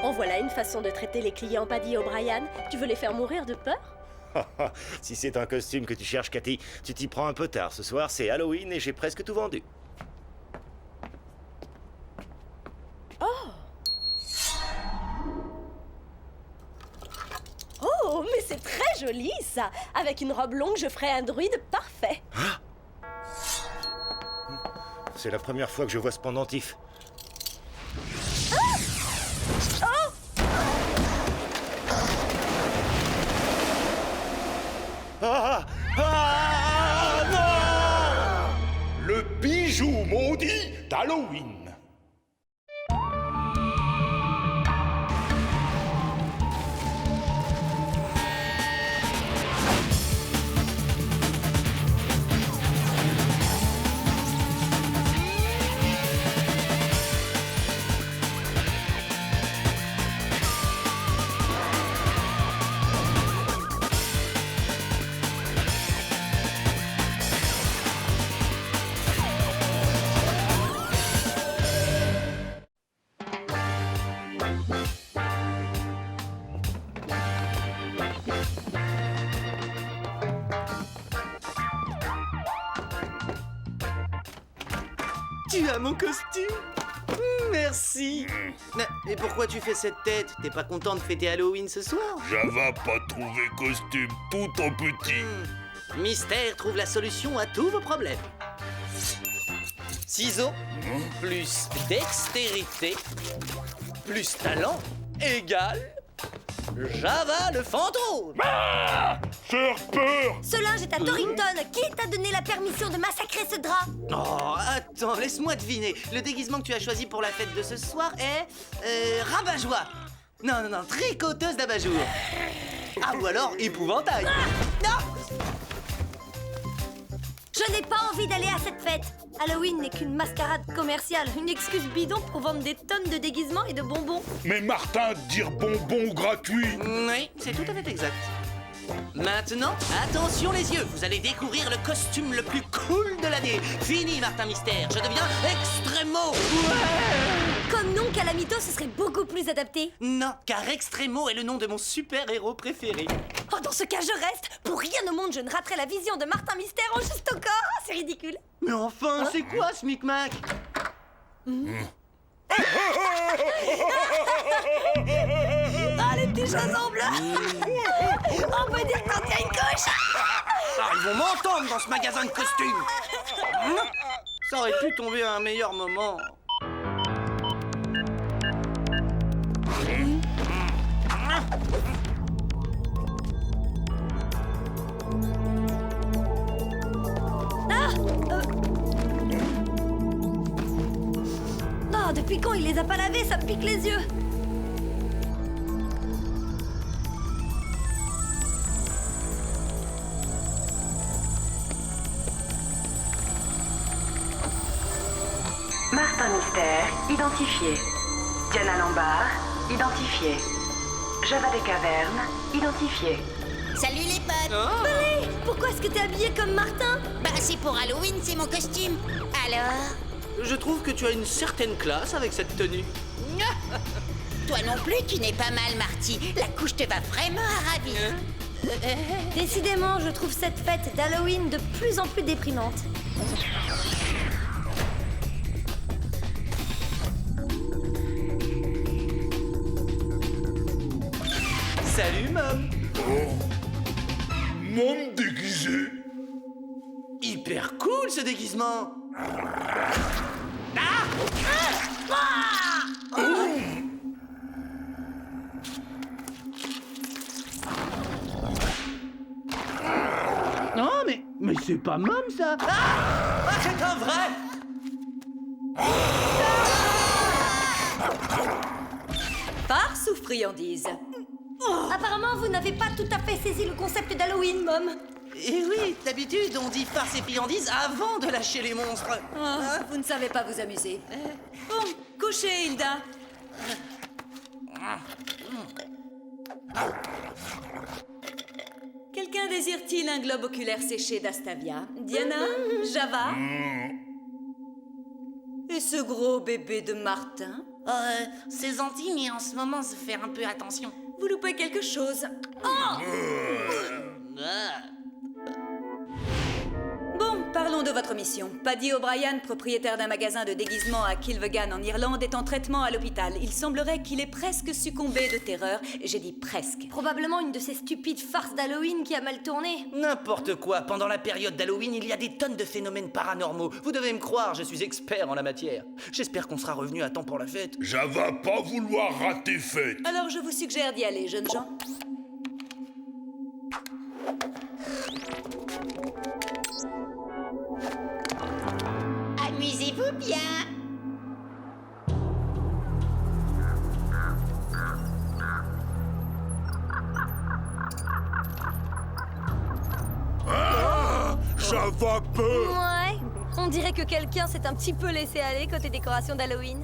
En voilà une façon de traiter les clients Paddy O'Brien. Tu veux les faire mourir de peur? Si c'est un costume que tu cherches, Cathy, tu t'y prends un peu tard. Ce soir, c'est Halloween et j'ai presque tout vendu. Oh, mais c'est très joli, ça! Avec une robe longue, je ferais un druide parfait. C'est la première fois que je vois ce pendentif. Ah! Ah! Non! Le bijou maudit d'Halloween. Tu as mon costume? Merci. Et pourquoi tu fais cette tête? T'es pas content de fêter Halloween ce soir? J'avais pas trouvé costume tout en petit. Mystère trouve la solution à tous vos problèmes. Ciseaux, plus dextérité, plus talent, égale Java le fantôme. Faire peur. Ce linge est à Torrington. Qui t'a donné la permission de massacrer ce drap? Oh, attends, laisse-moi deviner. Le déguisement que tu as choisi pour la fête de ce soir est... rabat-joie. Non, tricoteuse d'abat-jour. Ah, ou alors épouvantail. Non! Je n'ai pas envie d'aller à cette fête. Halloween n'est qu'une mascarade commerciale, une excuse bidon pour vendre des tonnes de déguisements et de bonbons. Mais Martin, dire bonbon gratuit. Oui, c'est tout à fait exact. Maintenant, attention les yeux, vous allez découvrir le costume le plus cool de l'année. Fini Martin Mystère, je deviens Extremo. Ouais! Comme nom Calamito, ce serait beaucoup plus adapté. Non, car Extremo est le nom de mon super-héros préféré. Oh, dans ce cas, je reste. Pour rien au monde, je ne raterai la vision de Martin Mystère en juste au corps. C'est ridicule. Mais enfin, c'est quoi ce micmac? Ah, les petits chassons bleus. On peut dire quand il y a une coche. Ah, ils vont m'entendre dans ce magasin de costumes. Ça aurait pu tomber à un meilleur moment. Oh, depuis quand il les a pas lavés? Ça me pique les yeux. Martin Mystère, identifié. Diana Lambert, identifié. Java des Cavernes, identifié. Salut les potes. Balai, pourquoi est-ce que t'es habillé comme Martin? Bah c'est pour Halloween, c'est mon costume. Alors? Je trouve que tu as une certaine classe avec cette tenue. Toi non plus, tu n'es pas mal, Marty. La couche te va vraiment à ravir. Décidément, je trouve cette fête d'Halloween de plus en plus déprimante. Salut, Mom. Môme déguisé. Hyper cool ce déguisement. Non, mais c'est pas Mom ça. C'est un vrai. Farce ou friandise? Apparemment, vous n'avez pas tout à fait saisi le concept d'Halloween, Mom. Et oui, d'habitude, on dit farce et friandise avant de lâcher les monstres. Vous ne savez pas vous amuser. Bon, couchez, Hilda. Quelqu'un désire-t-il un globe oculaire séché d'Astavia? Diana? Java? Et ce gros bébé de Martin? C'est gentil, mais en ce moment, se faire un peu attention. Vous loupez quelque chose. Bon, parlons de votre mission. Paddy O'Brien, propriétaire d'un magasin de déguisements à Kilvegan en Irlande, est en traitement à l'hôpital. Il semblerait qu'il ait presque succombé de terreur. J'ai dit presque. Probablement une de ces stupides farces d'Halloween qui a mal tourné. N'importe quoi. Pendant la période d'Halloween, il y a des tonnes de phénomènes paranormaux. Vous devez me croire, je suis expert en la matière. J'espère qu'on sera revenu à temps pour la fête. Je vais pas vouloir rater fête. Alors je vous suggère d'y aller, jeunes gens. Amusez-vous bien. Ça va peu. Ouais. On dirait que quelqu'un s'est un petit peu laissé aller côté décoration d'Halloween.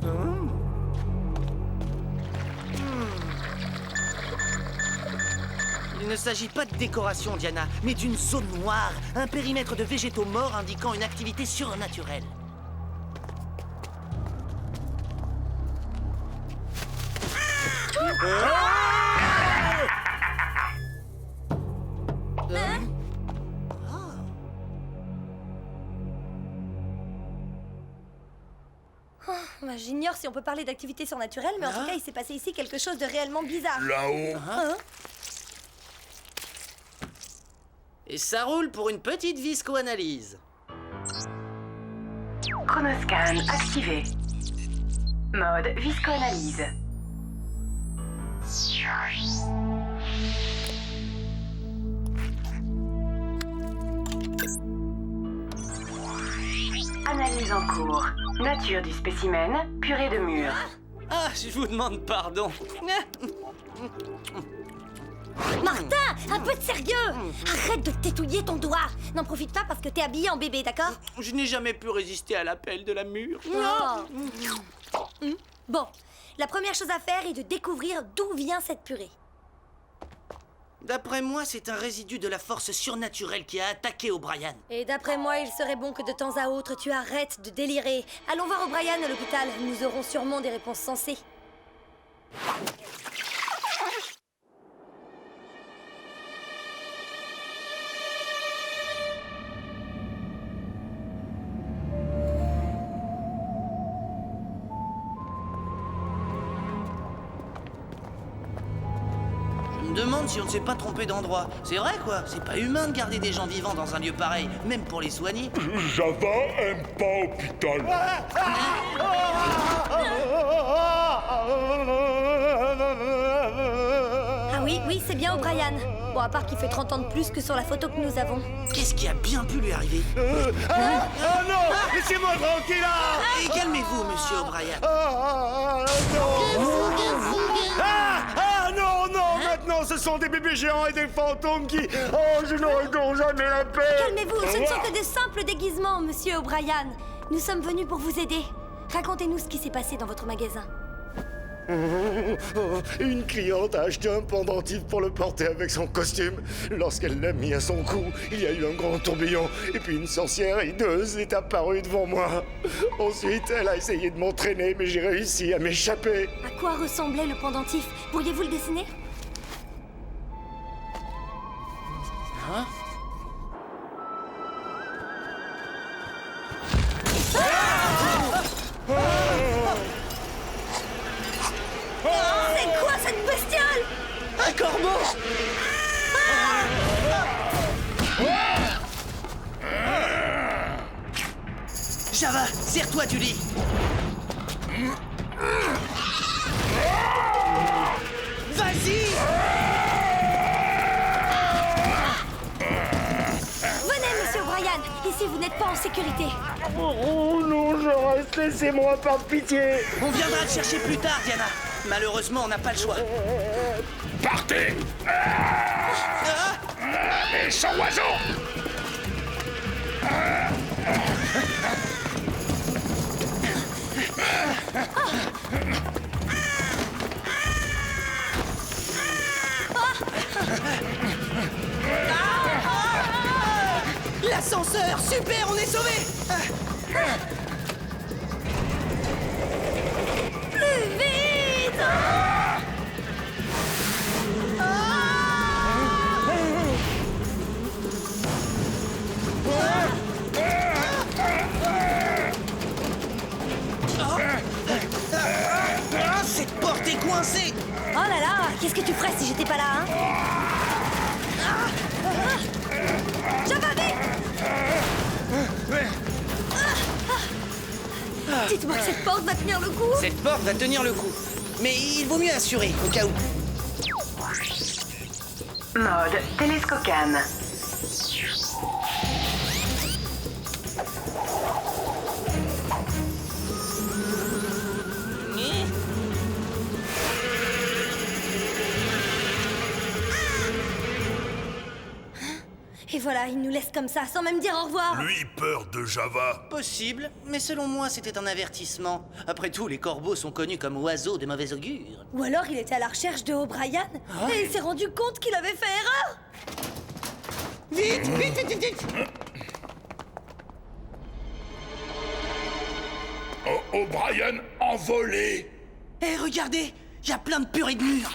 Il ne s'agit pas de décoration, Diana, mais d'une zone noire, un périmètre de végétaux morts indiquant une activité surnaturelle. Bah, j'ignore si on peut parler d'activité surnaturelle, mais en tout cas, il s'est passé ici quelque chose de réellement bizarre. Là-haut. Et ça roule pour une petite visco-analyse. Chronoscan activé. Mode visco-analyse. Analyse en cours. Nature du spécimen, purée de mur. Ah, je vous demande pardon. Martin, un peu de sérieux! Arrête de tétouiller ton doigt! N'en profite pas parce que t'es habillé en bébé, d'accord? Je n'ai jamais pu résister à l'appel de la mûre. Bon, la première chose à faire est de découvrir d'où vient cette purée. D'après moi, c'est un résidu de la force surnaturelle qui a attaqué O'Brien. Et d'après moi, il serait bon que de temps à autre, tu arrêtes de délirer. Allons voir O'Brien à l'hôpital. Nous aurons sûrement des réponses sensées. Je me demande si on ne s'est pas trompé d'endroit. C'est vrai, quoi. C'est pas humain de garder des gens vivants dans un lieu pareil, même pour les soigner. Java aime pas hôpital. Ah oui, c'est bien O'Brien. Bon, à part qu'il fait 30 ans de plus que sur la photo que nous avons. Qu'est-ce qui a bien pu lui arriver? Oh non! Laissez-moi tranquille là! Et calmez-vous, monsieur O'Brien. Non! Maintenant, ce sont des bébés géants et des fantômes qui... Oh, je n'aurai donc jamais la paix! Calmez-vous, ce ne sont que de simples déguisements, monsieur O'Brien. Nous sommes venus pour vous aider. Racontez-nous ce qui s'est passé dans votre magasin. Une cliente a acheté un pendentif pour le porter avec son costume. Lorsqu'elle l'a mis à son cou, il y a eu un grand tourbillon. Et puis une sorcière hideuse est apparue devant moi. Ensuite, elle a essayé de m'entraîner, mais j'ai réussi à m'échapper. À quoi ressemblait le pendentif? Pourriez-vous le dessiner? Hein? C'est quoi cette bestiole? Un corbeau! Java, serre-toi du lit. Vas-y! Venez, monsieur O'Brien. Ici, vous n'êtes pas en sécurité. Oh non, je reste, laissez-moi par pitié. On viendra te chercher plus tard, Diana. Malheureusement, on n'a pas le choix. Partez! Méchant oiseau! L'ascenseur! Super, on est sauvés! coincé. Oh là là, qu'est-ce que tu ferais si j'étais pas là, hein? Java, vite! Dites-moi que cette porte va tenir le coup. Cette porte va tenir le coup. Mais il vaut mieux assurer, au cas où. Mode télescocane. Et voilà, il nous laisse comme ça, sans même dire au revoir. Lui, peur de Java. Possible, mais selon moi, c'était un avertissement. Après tout, les corbeaux sont connus comme oiseaux de mauvais augure. Ou alors il était à la recherche de O'Brien et il s'est rendu compte qu'il avait fait erreur. Vite, vite, vite, vite! Oh, O'Brien envolé. Eh, regardez, il y a plein de purées de murs.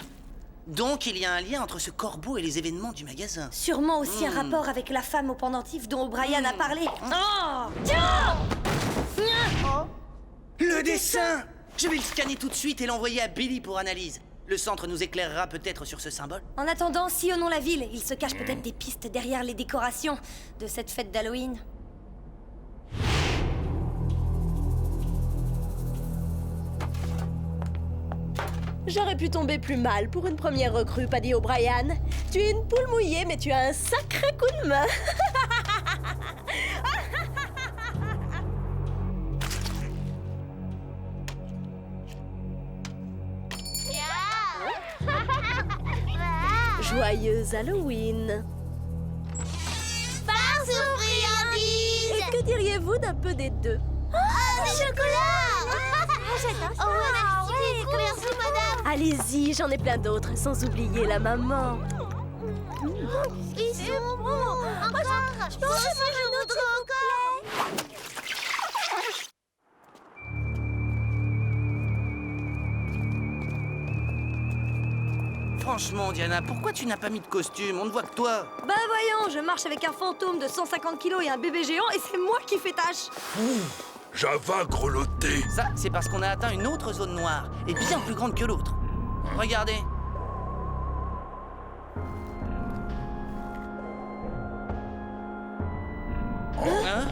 Donc, il y a un lien entre ce corbeau et les événements du magasin. Sûrement aussi un rapport avec la femme au pendentif dont O'Brien a parlé. Oh, tiens! Le dessin! Je vais le scanner tout de suite et l'envoyer à Billy pour analyse. Le centre nous éclairera peut-être sur ce symbole. En attendant, sillonnons la ville. Il se cache peut-être des pistes derrière les décorations de cette fête d'Halloween. J'aurais pu tomber plus mal pour une première recrue, Paddy O'Brien. Tu es une poule mouillée, mais tu as un sacré coup de main. Joyeuse Halloween. Farce aux friandises. Et que diriez-vous d'un peu des deux? Oh, du chocolat. Oh, merci, madame. Allez-y, j'en ai plein d'autres, sans oublier la maman. Ils sont bons. Encore. Je voudrais encore. Franchement, Diana, pourquoi tu n'as pas mis de costume? On ne voit que toi. Bah voyons, je marche avec un fantôme de 150 kilos et un bébé géant et c'est moi qui fais tâche. Java grelotté. Ça, c'est parce qu'on a atteint une autre zone noire, et bien plus grande que l'autre. Regardez. Hein?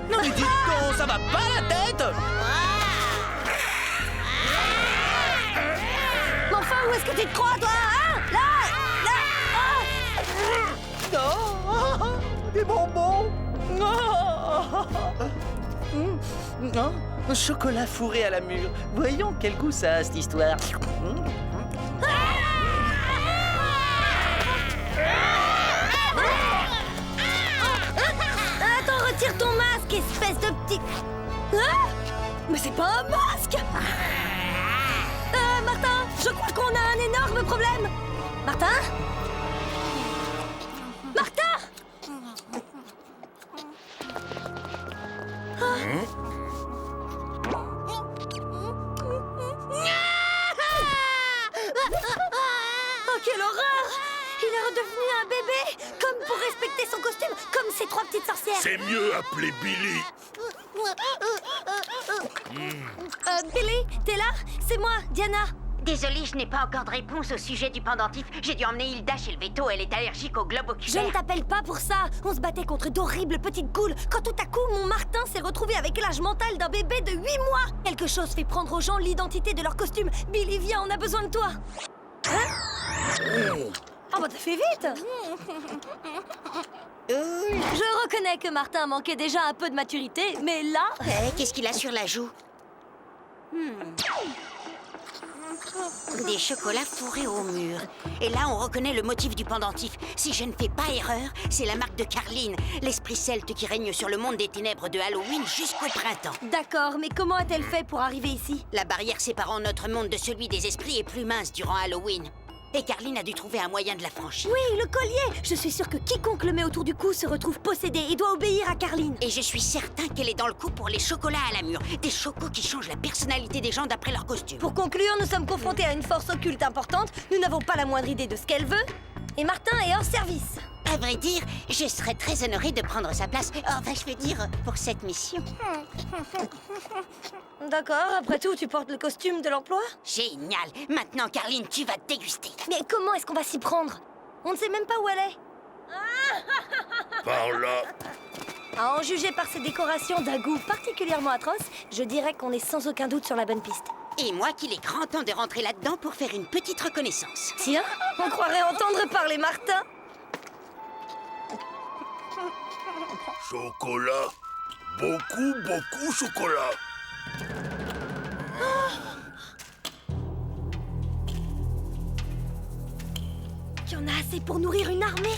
Non mais dites donc, ça va pas la tête? Mais enfin, où est-ce que tu te crois, toi, hein? Là! Non, des bonbons. Un chocolat fourré à la mûre. Voyons quel goût ça a, cette histoire. Attends, retire ton masque, espèce de petit... Hein? Mais c'est pas un masque! Martin, je crois qu'on a un énorme problème. Martin? Martin! Oh, quelle horreur! Il est redevenu un bébé, comme pour respecter son costume, comme ces trois petites sorcières. C'est mieux appeler Billy. Billy, t'es là? C'est moi, Diana. Désolée, je n'ai pas encore de réponse au sujet du pendentif. J'ai dû emmener Hilda chez le veto, elle est allergique au globe Je oculaire. ne t'appelle pas pour ça. On se battait contre d'horribles petites goules quand tout à coup, mon Martin s'est retrouvé avec l'âge mental d'un bébé de 8 mois. Quelque chose fait prendre aux gens l'identité de leur costume. Billy, viens, on a besoin de toi. Hein? Oh bah t'as fait vite. Je reconnais que Martin manquait déjà un peu de maturité, mais là... Qu'est-ce qu'il a sur la joue? Des chocolats fourrés au mur. Et là, on reconnaît le motif du pendentif. Si je ne fais pas erreur, c'est la marque de Carline, l'esprit celte qui règne sur le monde des ténèbres de Halloween jusqu'au printemps. D'accord, mais comment a-t-elle fait pour arriver ici? La barrière séparant notre monde de celui des esprits est plus mince durant Halloween. Et Carline a dû trouver un moyen de la franchir. Oui, le collier. Je suis sûre que quiconque le met autour du cou se retrouve possédé et doit obéir à Carline. Et je suis certain qu'elle est dans le coup pour les chocolats à la mûre. Des chocos qui changent la personnalité des gens d'après leur costume. Pour conclure, nous sommes confrontés à une force occulte importante. Nous n'avons pas la moindre idée de ce qu'elle veut. Et Martin est hors service. À vrai dire, je serais très honorée de prendre sa place. Enfin, je veux dire, pour cette mission. D'accord, après tout, tu portes le costume de l'emploi? Génial. Maintenant, Carline, tu vas déguster. Mais comment est-ce qu'on va s'y prendre? On ne sait même pas où elle est. Par là. À en juger par ces décorations d'un goût particulièrement atroce, je dirais qu'on est sans aucun doute sur la bonne piste. Et moi qu'il est grand temps de rentrer là-dedans pour faire une petite reconnaissance. Tiens, on croirait entendre parler Martin. Chocolat. Beaucoup chocolat. Il y en a assez pour nourrir une armée.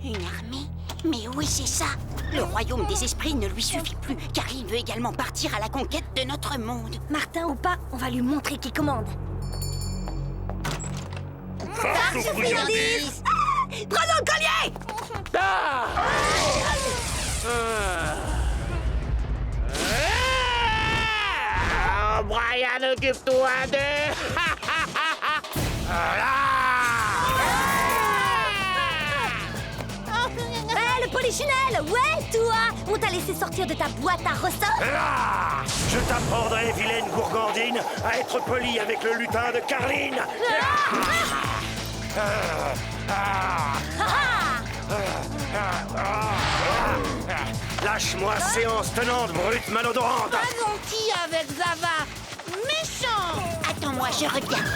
Une armée? Mais oui, c'est ça. Le royaume des esprits ne lui suffit plus, car il veut également partir à la conquête de notre monde. Martin ou pas, on va lui montrer qui commande. Farce aux friandises. Prenons le collier! Brian, occupe-toi de... Le polichinelle! Ouais, toi! On t'a laissé sortir de ta boîte à ressorts? Je t'apprendrai, vilaine gourgandine, à être poli avec le lutin de Carline. Lâche-moi, séance tenante, brute malodorante. Gentil avec Zava. Méchant. Attends-moi, je regarde.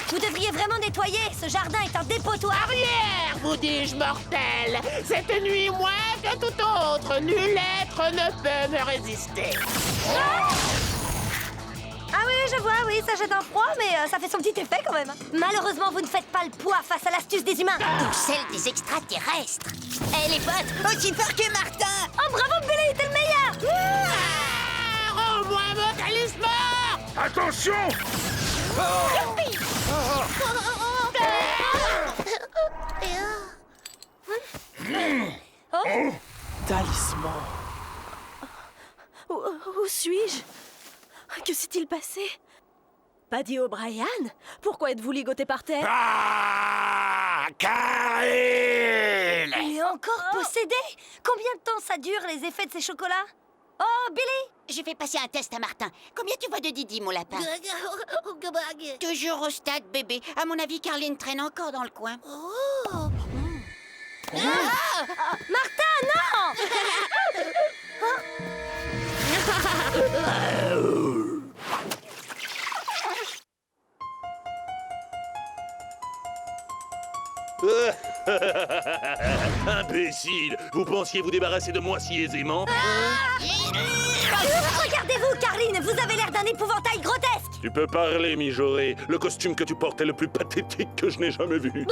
Vous devriez vraiment nettoyer. Ce jardin est un dépotoir. Arrière, vous dis-je, mortel. Cette nuit, moins que tout autre, nul être ne peut me résister. Ah oui, je vois, oui, ça jette un froid, mais ça fait son petit effet quand même. Malheureusement, vous ne faites pas le poids face à l'astuce des humains. Ou celle des extraterrestres. Eh les potes, aussi fort que Martin. Oh, bravo, Billy, t'es le meilleur. Rends-moi mon talisman. Attention. Talisman. Où suis-je? Que s'est-il passé? Paddy O'Brien? Pourquoi êtes-vous ligoté par terre? Carline! Il est encore possédé? Combien de temps ça dure, les effets de ces chocolats? Oh, Billy! Je vais passer un test à Martin. Combien tu vois de Didi, mon lapin? Toujours au stade, bébé. À mon avis, Carline traîne encore dans le coin. Martin, non! Imbécile. Vous pensiez vous débarrasser de moi si aisément? Regardez-vous, Carline, vous avez l'air d'un épouvantail grotesque. Tu peux parler, mijauré. Le costume que tu portes est le plus pathétique que je n'ai jamais vu.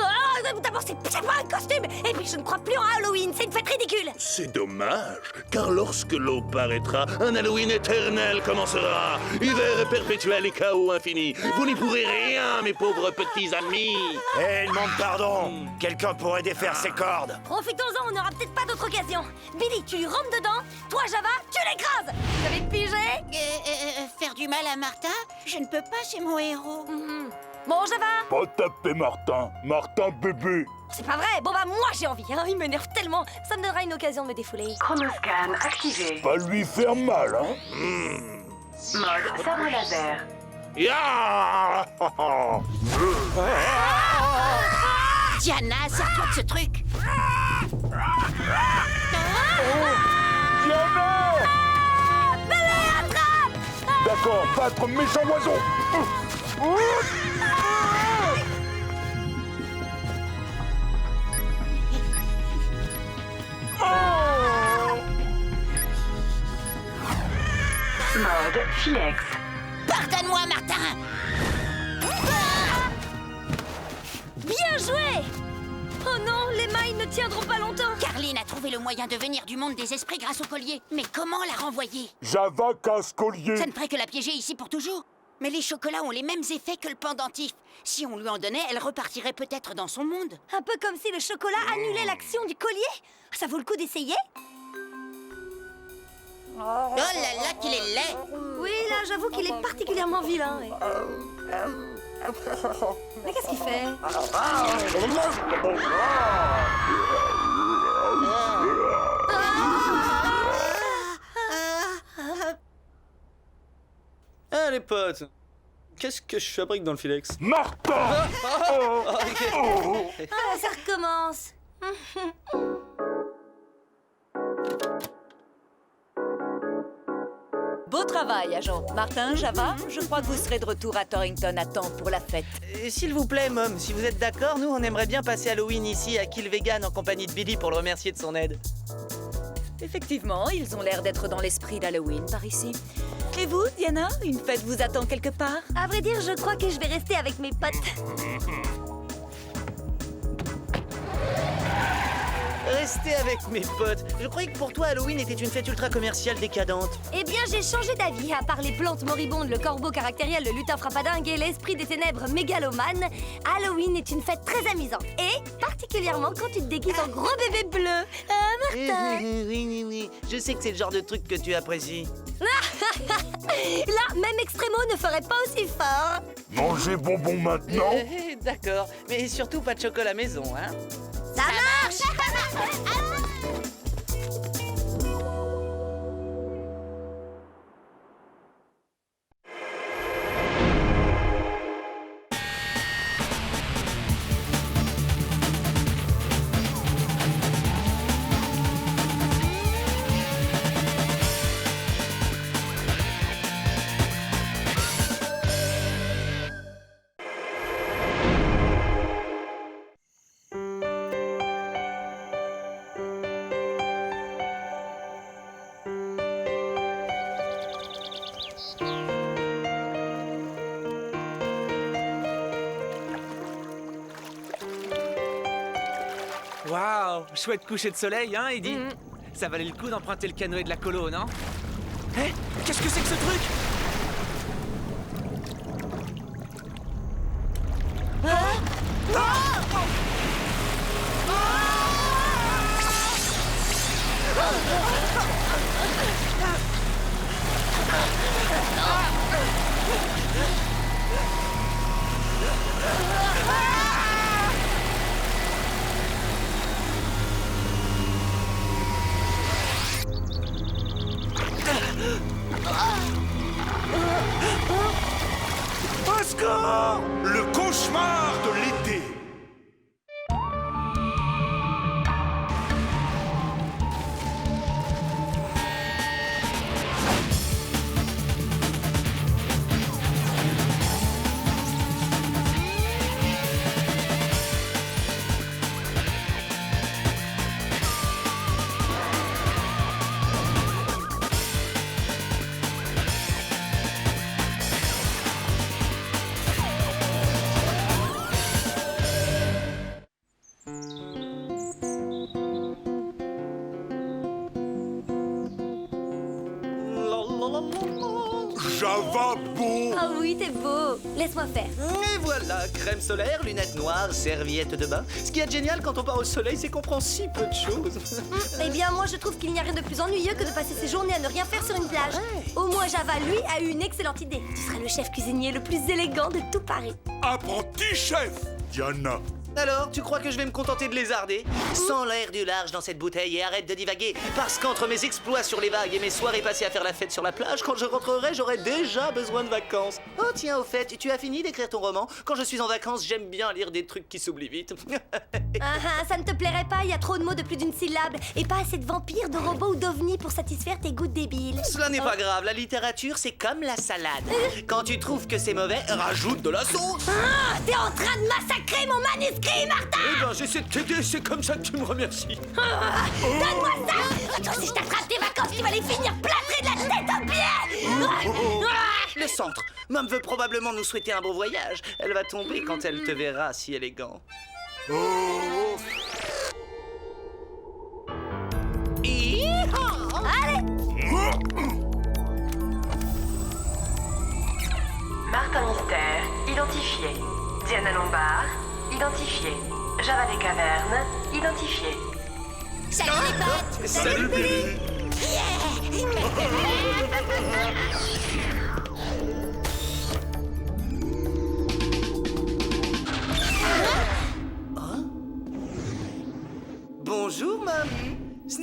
D'abord, c'est pas un costume. Et puis, je ne crois plus en Halloween. C'est une fête ridicule. C'est dommage, car lorsque l'aube paraîtra, un Halloween éternel commencera. Hiver perpétuel et chaos infini. Vous n'y pourrez rien, mes pauvres petits amis. Eh, demande pardon. Quelqu'un pourrait défaire ses cordes. Profitons-en, on n'aura peut-être pas d'autre occasion. Billy, tu lui rentres dedans. Toi, Java, tu l'écrases. Vous avez pigé? Faire du mal à Martin? Je ne peux pas, c'est mon héros. Bon, Java. Pas taper Martin. Martin bébé. C'est pas vrai. Bon, bah, moi, j'ai envie. Hein. Il m'énerve tellement. Ça me donnera une occasion de me défouler. Chronoscan activé. Pas lui faire mal, hein. Mode sabre laser. Ya. Diana, sers-toi de ce truc. Diana. D'accord, battre méchant oiseau. Mode Filex. Pardonne-moi, Martin. Bien joué. Oh non, les mailles ne tiendront pas longtemps. Carline a trouvé le moyen de venir du monde des esprits grâce au collier. Mais comment la renvoyer? Java casse-collier. Ça ne ferait que la piéger ici pour toujours. Mais les chocolats ont les mêmes effets que le pendentif. Si on lui en donnait, elle repartirait peut-être dans son monde. Un peu comme si le chocolat annulait l'action du collier. Ça vaut le coup d'essayer? Oh là là, qu'il est laid! Oui, là, j'avoue qu'il est particulièrement vilain. Mais qu'est-ce qu'il fait? Ah, les potes, qu'est-ce que je fabrique dans le Filex? Martin! Ah, ça recommence. Beau travail, agent. Martin, Java, je crois que vous serez de retour à Torrington à temps pour la fête. S'il vous plaît, Mom, si vous êtes d'accord, nous, on aimerait bien passer Halloween ici à Kill Vegan en compagnie de Billy pour le remercier de son aide. Effectivement, ils ont l'air d'être dans l'esprit d'Halloween par ici. Et vous, Diana, une fête vous attend quelque part? À vrai dire, je crois que je vais rester avec mes potes. Rester avec mes potes. Je croyais que pour toi, Halloween était une fête ultra commerciale décadente. Eh bien, j'ai changé d'avis. À part les plantes moribondes, le corbeau caractériel, le lutin frappadingue et l'esprit des ténèbres mégalomane, Halloween est une fête très amusante. Et particulièrement quand tu te déguises en gros bébé bleu. Martin? Oui. Je sais que c'est le genre de truc que tu apprécies. Là, même Extremo ne ferait pas aussi fort. Mangez bonbons maintenant. D'accord, mais surtout pas de chocolat maison, hein. Ça marche. Waouh, chouette coucher de soleil, hein, Eddie? Ça valait le coup d'emprunter le canoë de la colo, non? Hé, qu'est-ce que c'est que ce truc? Oscar! Le cauchemar de l'été. Java beau. Ah oui, t'es beau. Laisse-moi faire. Et voilà, crème solaire, lunettes noires, serviette de bain. Ce qui est génial quand on part au soleil, c'est qu'on prend si peu de choses. Eh bien, moi, je trouve qu'il n'y a rien de plus ennuyeux que de passer ses journées à ne rien faire sur une plage. Au moins, Java, lui, a eu une excellente idée. Tu seras le chef cuisinier le plus élégant de tout Paris. Apprenti chef, Diana. Alors, tu crois que je vais me contenter de lézarder? Sens l'air du large dans cette bouteille et arrête de divaguer. Parce qu'entre mes exploits sur les vagues et mes soirées passées à faire la fête sur la plage, quand je rentrerai, j'aurai déjà besoin de vacances. Oh tiens, au fait, tu as fini d'écrire ton roman? Quand je suis en vacances, j'aime bien lire des trucs qui s'oublient vite. Ça ne te plairait pas, il y a trop de mots de plus d'une syllabe. Et pas assez de vampires, de robots ou d'ovnis pour satisfaire tes goûts débiles. Cela n'est pas grave, la littérature, c'est comme la salade. Quand tu trouves que c'est mauvais, rajoute de la sauce. T'es en train de massacrer mon manuscrit, Martin! Eh ben, j'essaie de t'aider, c'est comme ça que tu me remercies. Donne-moi ça! Toi, si je t'attrape tes vacances, tu vas les finir plâtrées de la tête aux pieds! Le centre. Mom veut probablement nous souhaiter un beau voyage. Elle va tomber quand elle te verra si élégant. Allez! Martin Mystère, identifié. Diana Lombard, identifié. Java des Cavernes, identifié. Salut les potes! Salut Billy.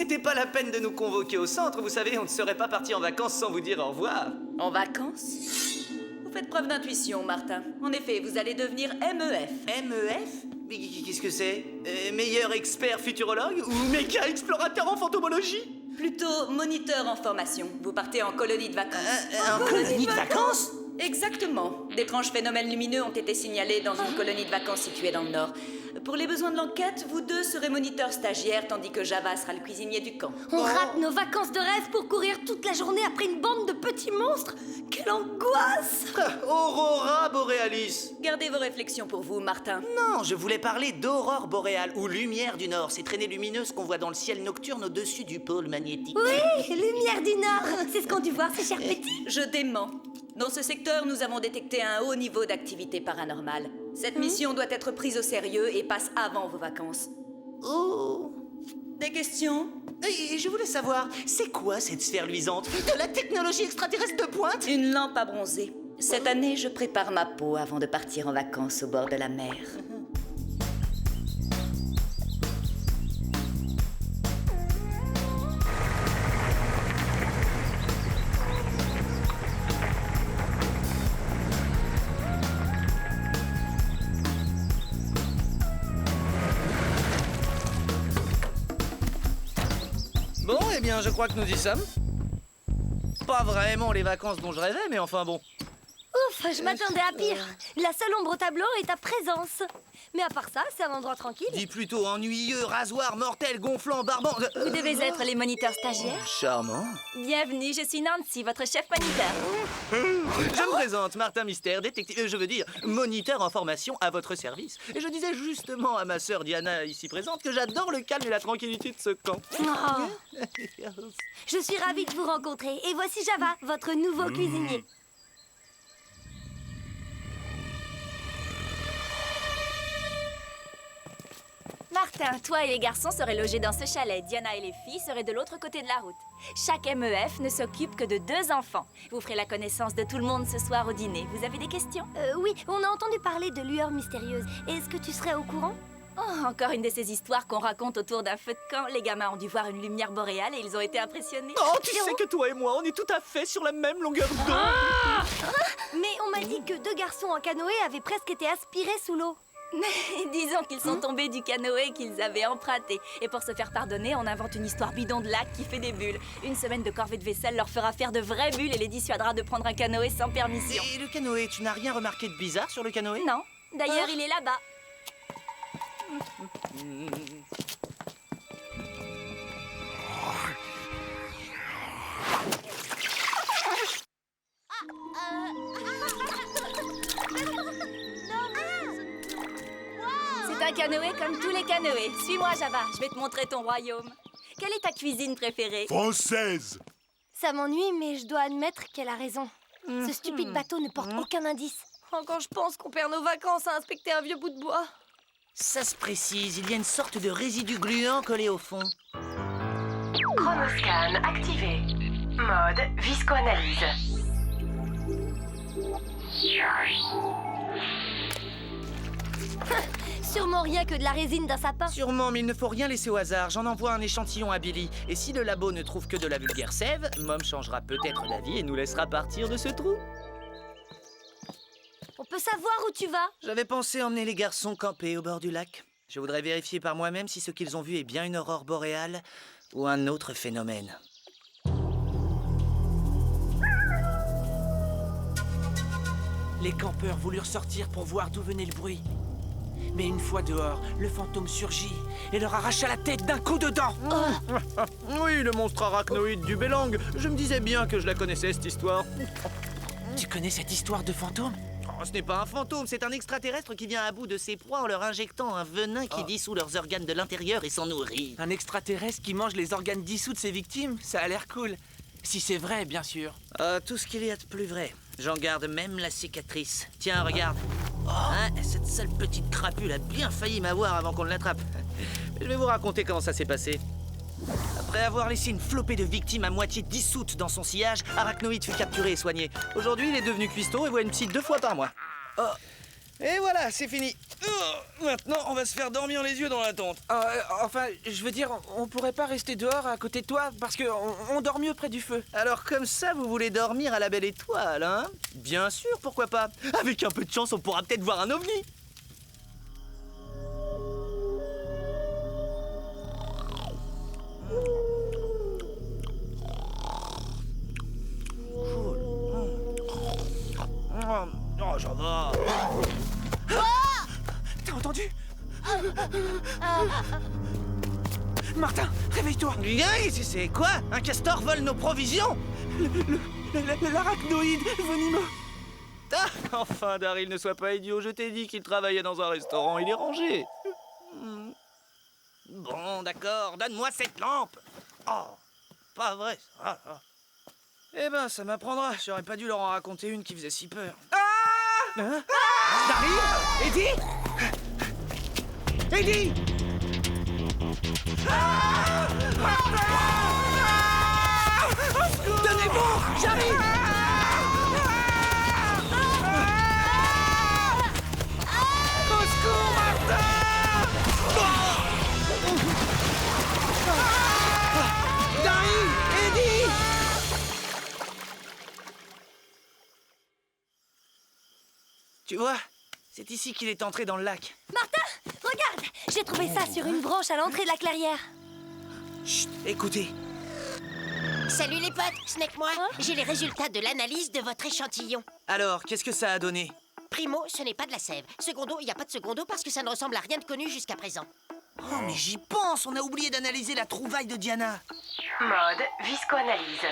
n'était pas la peine de nous convoquer au centre, vous savez, on ne serait pas parti en vacances sans vous dire au revoir. En vacances? Vous faites preuve d'intuition, Martin. En effet, vous allez devenir MEF. MEF? Mais qu'est-ce que c'est? Meilleur expert futurologue ou méga explorateur en fantomologie? Plutôt moniteur en formation. Vous partez en colonie de vacances. En colonie de vacances? Exactement. D'étranges phénomènes lumineux ont été signalés dans une colonie de vacances située dans le nord. Pour les besoins de l'enquête, vous deux serez moniteurs stagiaires, tandis que Java sera le cuisinier du camp. On rate nos vacances de rêve pour courir toute la journée après une bande de petits monstres. Quelle angoisse! Aurora Borealis. Gardez vos réflexions pour vous, Martin. Non, je voulais parler d'aurore boréale ou lumière du Nord, ces traînées lumineuses qu'on voit dans le ciel nocturne au-dessus du pôle magnétique. Oui, lumière du Nord. C'est ce qu'ont dû voir ces chers petits. Je dément. Dans ce secteur, nous avons détecté un haut niveau d'activité paranormale. Cette mission doit être prise au sérieux et passe avant vos vacances. Oh. Des questions? Et je voulais savoir, c'est quoi cette sphère luisante? De la technologie extraterrestre de pointe? Une lampe à bronzer. Cette année, je prépare ma peau avant de partir en vacances au bord de la mer. Bon, eh bien, je crois que nous y sommes. Pas vraiment les vacances dont je rêvais, mais enfin bon. Ouf, je m'attendais à pire. La seule ombre au tableau est ta présence. Mais à part ça, c'est un endroit tranquille. Dis plutôt ennuyeux, rasoir, mortel, gonflant, barbant... Vous devez être les moniteurs stagiaires. Charmant. Bienvenue, je suis Nancy, votre chef moniteur. Je me présente, Martin Mystère, détective, je veux dire, moniteur en formation à votre service. Et je disais justement à ma sœur Diana, ici présente, que j'adore le calme et la tranquillité de ce camp. Oh. Je suis ravie de vous rencontrer. Et voici Java, votre nouveau cuisinier. Martin, toi et les garçons seraient logés dans ce chalet. Diana et les filles seraient de l'autre côté de la route. Chaque MEF ne s'occupe que de 2 enfants. Vous ferez la connaissance de tout le monde ce soir au dîner. Vous avez des questions? Oui, on a entendu parler de lueurs mystérieuses. Est-ce que tu serais au courant? Oh, encore une de ces histoires qu'on raconte autour d'un feu de camp. Les gamins ont dû voir une lumière boréale et ils ont été impressionnés. Oh, tu sais que toi et moi, on est tout à fait sur la même longueur d'onde. Mais on m'a dit que 2 garçons en canoë avaient presque été aspirés sous l'eau. Mais disons qu'ils sont tombés du canoë qu'ils avaient emprunté. Et pour se faire pardonner, on invente une histoire bidon de lac qui fait des bulles. Une semaine de corvée de vaisselle leur fera faire de vraies bulles et les dissuadera de prendre un canoë sans permission. Et le canoë, tu n'as rien remarqué de bizarre sur le canoë? Non. D'ailleurs, il est là-bas. C'est un canoë comme tous les canoës. Suis-moi, Java, je vais te montrer ton royaume. Quelle est ta cuisine préférée? Française. Ça m'ennuie, mais je dois admettre qu'elle a raison. Ce stupide bateau ne porte aucun indice. Quand je pense qu'on perd nos vacances à inspecter un vieux bout de bois. Ça se précise, il y a une sorte de résidu gluant collé au fond. Chronoscan activé. Mode viscoanalyse. Sûrement rien que de la résine d'un sapin. Sûrement, mais il ne faut rien laisser au hasard. J'en envoie un échantillon à Billy. Et si le labo ne trouve que de la vulgaire sève, Mom changera peut-être d'avis et nous laissera partir de ce trou. On peut savoir où tu vas? J'avais pensé emmener les garçons camper au bord du lac. Je voudrais vérifier par moi-même si ce qu'ils ont vu est bien une aurore boréale ou un autre phénomène. Les campeurs voulurent sortir pour voir d'où venait le bruit. Mais une fois dehors, le fantôme surgit et leur arracha la tête d'un coup de dent. Oui, le monstre arachnoïde du Bélang. Je me disais bien que je la connaissais, cette histoire. Tu connais cette histoire de fantôme? Oh, ce n'est pas un fantôme, c'est un extraterrestre qui vient à bout de ses proies en leur injectant un venin qui dissout leurs organes de l'intérieur et s'en nourrit. Un extraterrestre qui mange les organes dissous de ses victimes? Ça a l'air cool. Si c'est vrai, bien sûr. Tout ce qu'il y a de plus vrai. J'en garde même la cicatrice. Tiens, regarde. Hein, cette sale petite crapule a bien failli m'avoir avant qu'on l'attrape. Je vais vous raconter comment ça s'est passé. Après avoir laissé une flopée de victimes à moitié dissoutes dans son sillage, Arachnoïde fut capturé et soigné. Aujourd'hui, il est devenu cuistot et voit une psy 2 fois par mois. Oh. Et voilà, c'est fini. Maintenant, on va se faire dormir les yeux dans la tente. Enfin, je veux dire, on pourrait pas rester dehors à côté de toi parce que on dort mieux près du feu. Alors comme ça, vous voulez dormir à la belle étoile, hein? Bien sûr, pourquoi pas? Avec un peu de chance, on pourra peut-être voir un ovni. Oh, ça va. T'as entendu? Martin, réveille-toi. C'est quoi? Un castor vole nos provisions? L'arachnoïde venimeux. Ah, enfin, Daryl, ne sois pas idiot. Je t'ai dit qu'il travaillait dans un restaurant. Il est rangé. Bon, d'accord. Donne-moi cette lampe. Oh, pas vrai, ça. Eh ben, ça m'apprendra. J'aurais pas dû leur en raconter une qui faisait si peur. Hein? Daryl? Eddie? Eddie? Tenez-vous! J'arrive! Au secours, Martin! Daryl! Eddie! Tu vois, c'est ici qu'il est entré dans le lac. Martin, regarde! J'ai trouvé ça sur une branche à l'entrée de la clairière. Chut, écoutez. Salut les potes, Snake moi. J'ai les résultats de l'analyse de votre échantillon. Alors, qu'est-ce que ça a donné? Primo, ce n'est pas de la sève. Secondo, il n'y a pas de secondo parce que ça ne ressemble à rien de connu jusqu'à présent. Oh, mais j'y pense! On a oublié d'analyser la trouvaille de Diana. Mode viscoanalyse.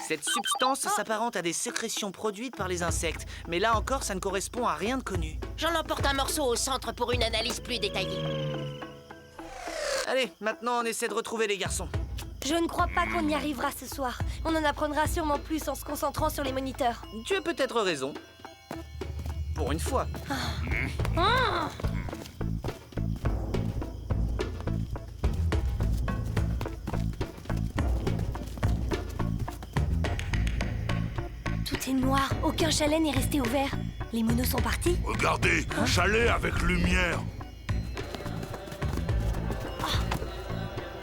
Cette substance s'apparente à des sécrétions produites par les insectes. Mais là encore, ça ne correspond à rien de connu. J'en emporte un morceau au centre pour une analyse plus détaillée. Allez, maintenant on essaie de retrouver les garçons. Je ne crois pas qu'on y arrivera ce soir. On en apprendra sûrement plus en se concentrant sur les moniteurs. Tu as peut-être raison. Pour une fois. Tout est noir, aucun chalet n'est resté ouvert. Les monos sont partis? Regardez, chalet avec lumière.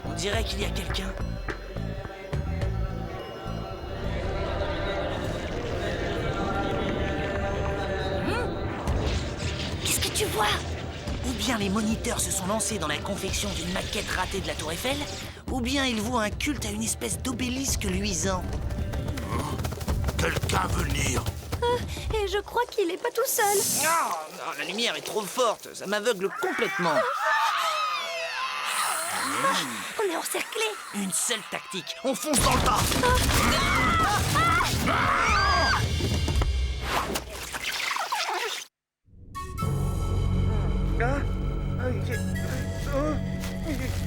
On dirait qu'il y a quelqu'un. Qu'est-ce que tu vois? Ou bien les moniteurs se sont lancés dans la confection d'une maquette ratée de la Tour Eiffel, ou bien ils vouent un culte à une espèce d'obélisque luisant. Quelqu'un venir. Et je crois qu'il est pas tout seul. Non, la lumière est trop forte, ça m'aveugle complètement. On est encerclés. Une seule tactique, on fonce dans le tas.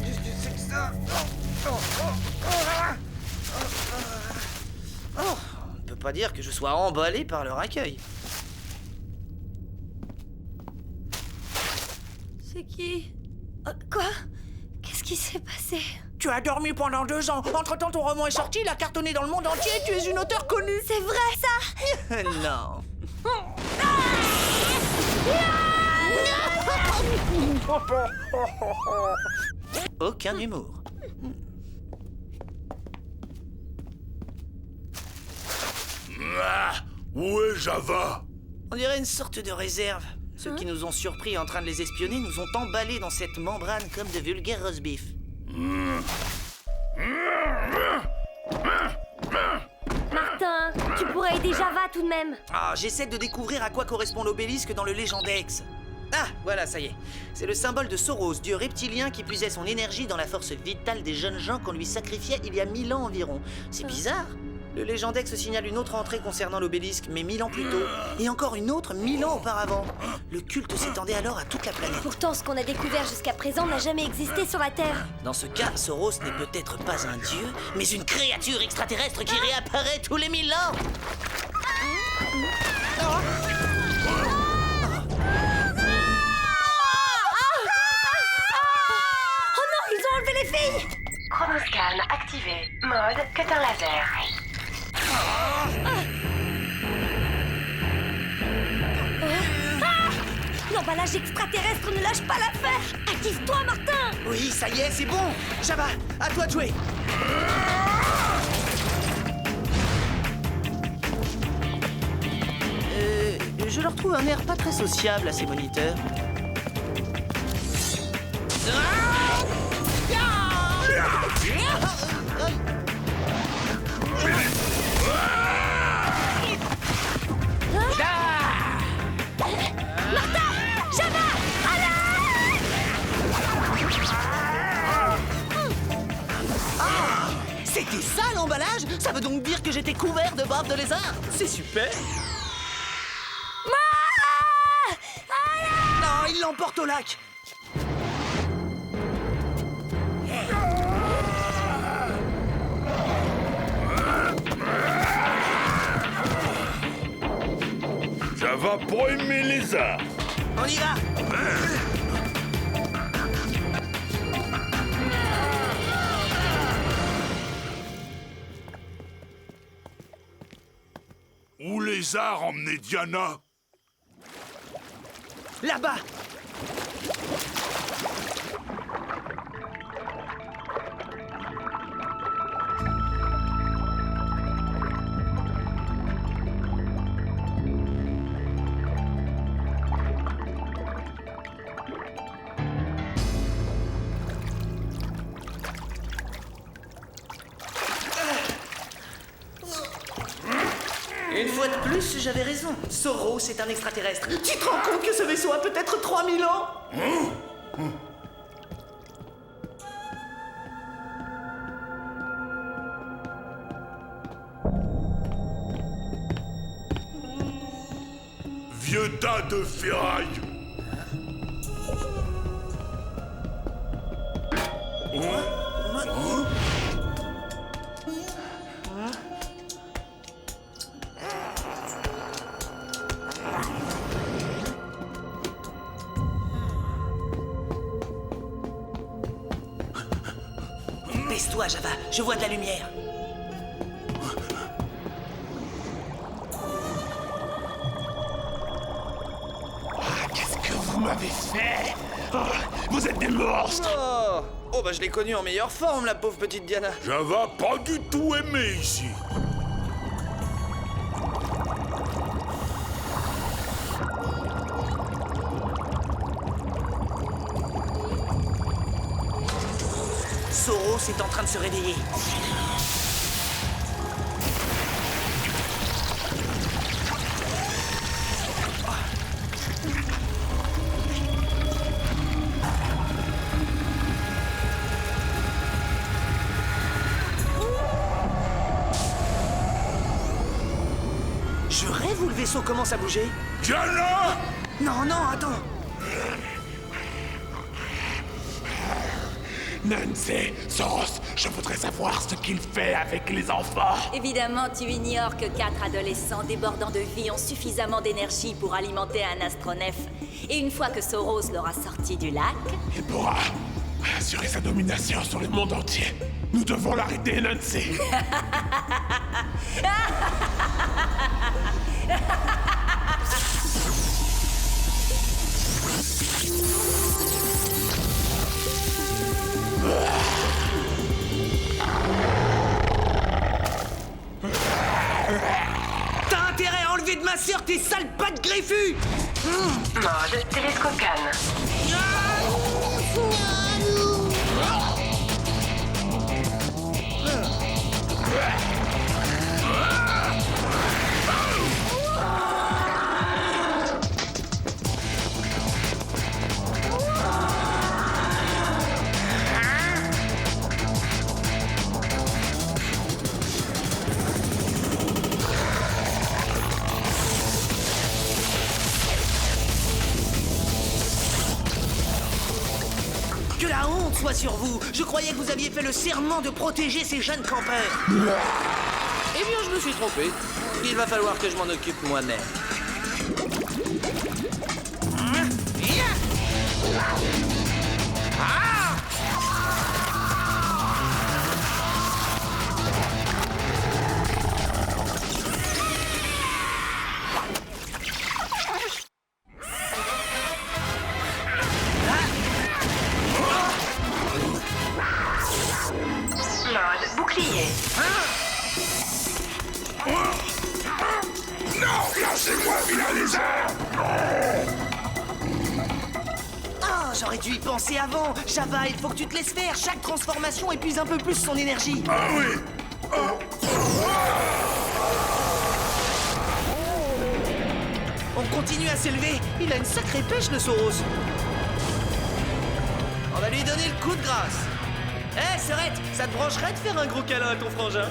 Qu'est-ce que c'est que ça? On ne peut pas dire que je sois emballé par leur accueil. C'est qui? Quoi? Qu'est-ce qui s'est passé? Tu as dormi pendant 2 ans. Entre-temps, ton roman est sorti, il a cartonné dans le monde entier. Tu es une auteure connue. C'est vrai, ça? Non. Aucun humour. Ah, où est Java? On dirait une sorte de réserve. Ceux qui nous ont surpris en train de les espionner nous ont emballés dans cette membrane comme de vulgaires roast beef. Martin, tu pourrais aider Java tout de même. Ah, j'essaie de découvrir à quoi correspond l'obélisque dans le Légendex. Ah, voilà, ça y est. C'est le symbole de Soros, dieu reptilien qui puisait son énergie dans la force vitale des jeunes gens qu'on lui sacrifiait il y a 1000 ans environ. C'est bizarre. Le Légendex signale une autre entrée concernant l'obélisque, mais 1000 ans plus tôt. Et encore une autre 1000 ans auparavant. Le culte s'étendait alors à toute la planète. Pourtant, ce qu'on a découvert jusqu'à présent n'a jamais existé sur la Terre. Dans ce cas, Soros n'est peut-être pas un dieu, mais une créature extraterrestre qui réapparaît tous les 1000 ans. Oh non, ils ont enlevé les filles! Chronoscan activé. Mode cutter laser. L'emballage extraterrestre ne lâche pas l'affaire. Active-toi, Martin. Oui, ça y est, c'est bon. Java, à toi de jouer. Je leur trouve un air pas très sociable à ces moniteurs. Martin, Java, C'était ça l'emballage? Ça veut donc dire que j'étais couvert de bave de lézard? C'est super! Non, il l'emporte au lac! Java pas aimer les arts. On y va! Où les arts emmené Diana? Là-bas! Une fois de plus, j'avais raison. Soros est un extraterrestre. Tu te rends compte que ce vaisseau a peut-être 3000 ans? Vieux tas de ferraille. Baisse-toi, Java. Je vois de la lumière. Qu'est-ce que vous m'avez fait? Vous êtes des monstres! Oh, bah je l'ai connue en meilleure forme, la pauvre petite Diana. Java pas du tout aimé ici. Soros est en train de se réveiller. Je rêve où le vaisseau commence à bouger. Diana! Non, non, attends. Nancy, Soros, je voudrais savoir ce qu'il fait avec les enfants. Évidemment, tu ignores que 4 adolescents débordant de vie ont suffisamment d'énergie pour alimenter un astronef. Et une fois que Soros l'aura sorti du lac... Il pourra assurer sa domination sur le monde entier. Nous devons l'arrêter, Nancy. T'as intérêt à enlever de ma sœur tes sales pattes griffues. Mode télescopane. Que la honte soit sur vous. Je croyais que vous aviez fait le serment de protéger ces jeunes campeurs. Eh bien, je me suis trompé. Il va falloir que je m'en occupe moi-même. Non, lâchez-moi, vilain lézard! Oh, j'aurais dû y penser avant. Java, il faut que tu te laisses faire. Chaque transformation épuise un peu plus son énergie. Ah oui! On continue à s'élever. Il a une sacrée pêche, le Sauros. On va lui donner le coup de grâce. Hé, Serette, ça te brancherait de faire un gros câlin à ton frangin?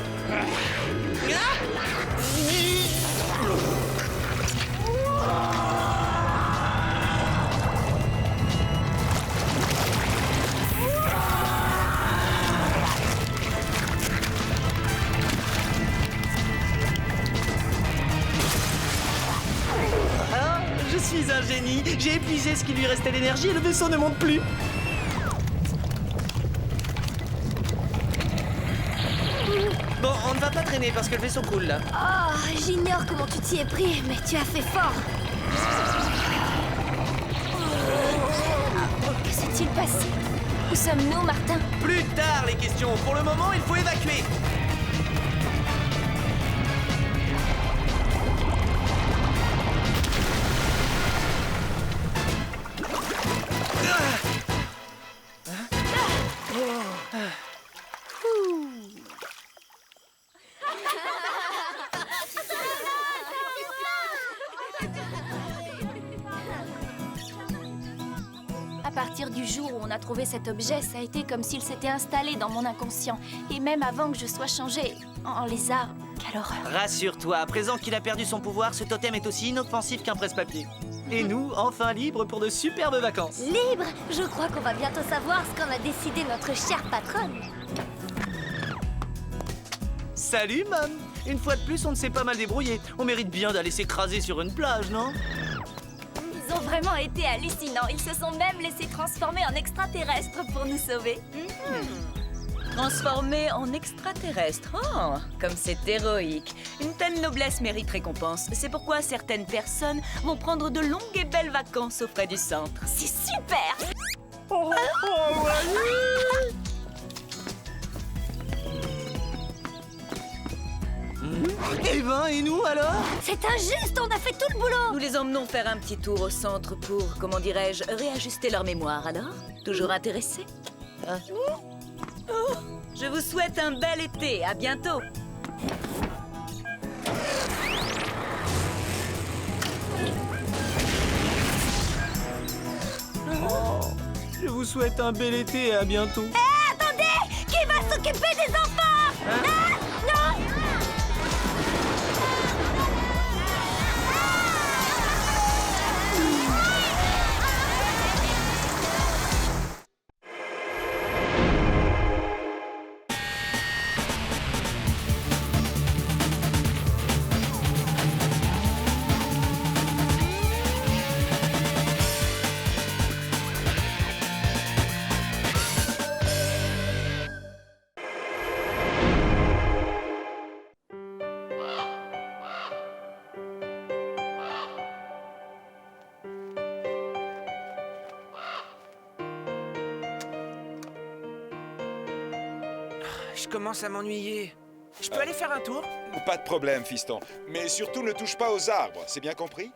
Je suis un génie. J'ai épuisé ce qui lui restait d'énergie et le vaisseau ne monte plus. Bon, on ne va pas traîner parce que le vaisseau coule là. Oh, j'ignore comment tu t'y es pris, mais tu as fait fort. Que s'est-il passé? Où sommes-nous, Martin? Plus tard les questions. Pour le moment, il faut évacuer. À partir du jour où on a trouvé cet objet, ça a été comme s'il s'était installé dans mon inconscient. Et même avant que je sois changée en lézard, quelle horreur. Rassure-toi, à présent qu'il a perdu son pouvoir, ce totem est aussi inoffensif qu'un presse-papier. Et nous, enfin libres pour de superbes vacances. Libre? Je crois qu'on va bientôt savoir ce qu'en a décidé notre chère patronne. Salut, Mom. Une fois de plus, on ne s'est pas mal débrouillé. On mérite bien d'aller s'écraser sur une plage, non? Ils ont vraiment été hallucinants. Ils se sont même laissés transformer en extraterrestres pour nous sauver. Transformer en extraterrestres. Oh, comme c'est héroïque. Une telle noblesse mérite récompense. C'est pourquoi certaines personnes vont prendre de longues et belles vacances aux frais du centre. C'est super! Eh ben, et nous alors? C'est injuste, on a fait tout le boulot. Nous les emmenons faire un petit tour au centre pour, comment dirais-je, réajuster leur mémoire, alors? Toujours intéressés? Je vous souhaite un bel été, à bientôt. Je vous souhaite un bel été et à bientôt. Hé, attendez! Qui va s'occuper des enfants? Ah, non! Je commence à m'ennuyer. Je peux aller faire un tour? Pas de problème, fiston. Mais surtout, ne touche pas aux arbres, c'est bien compris?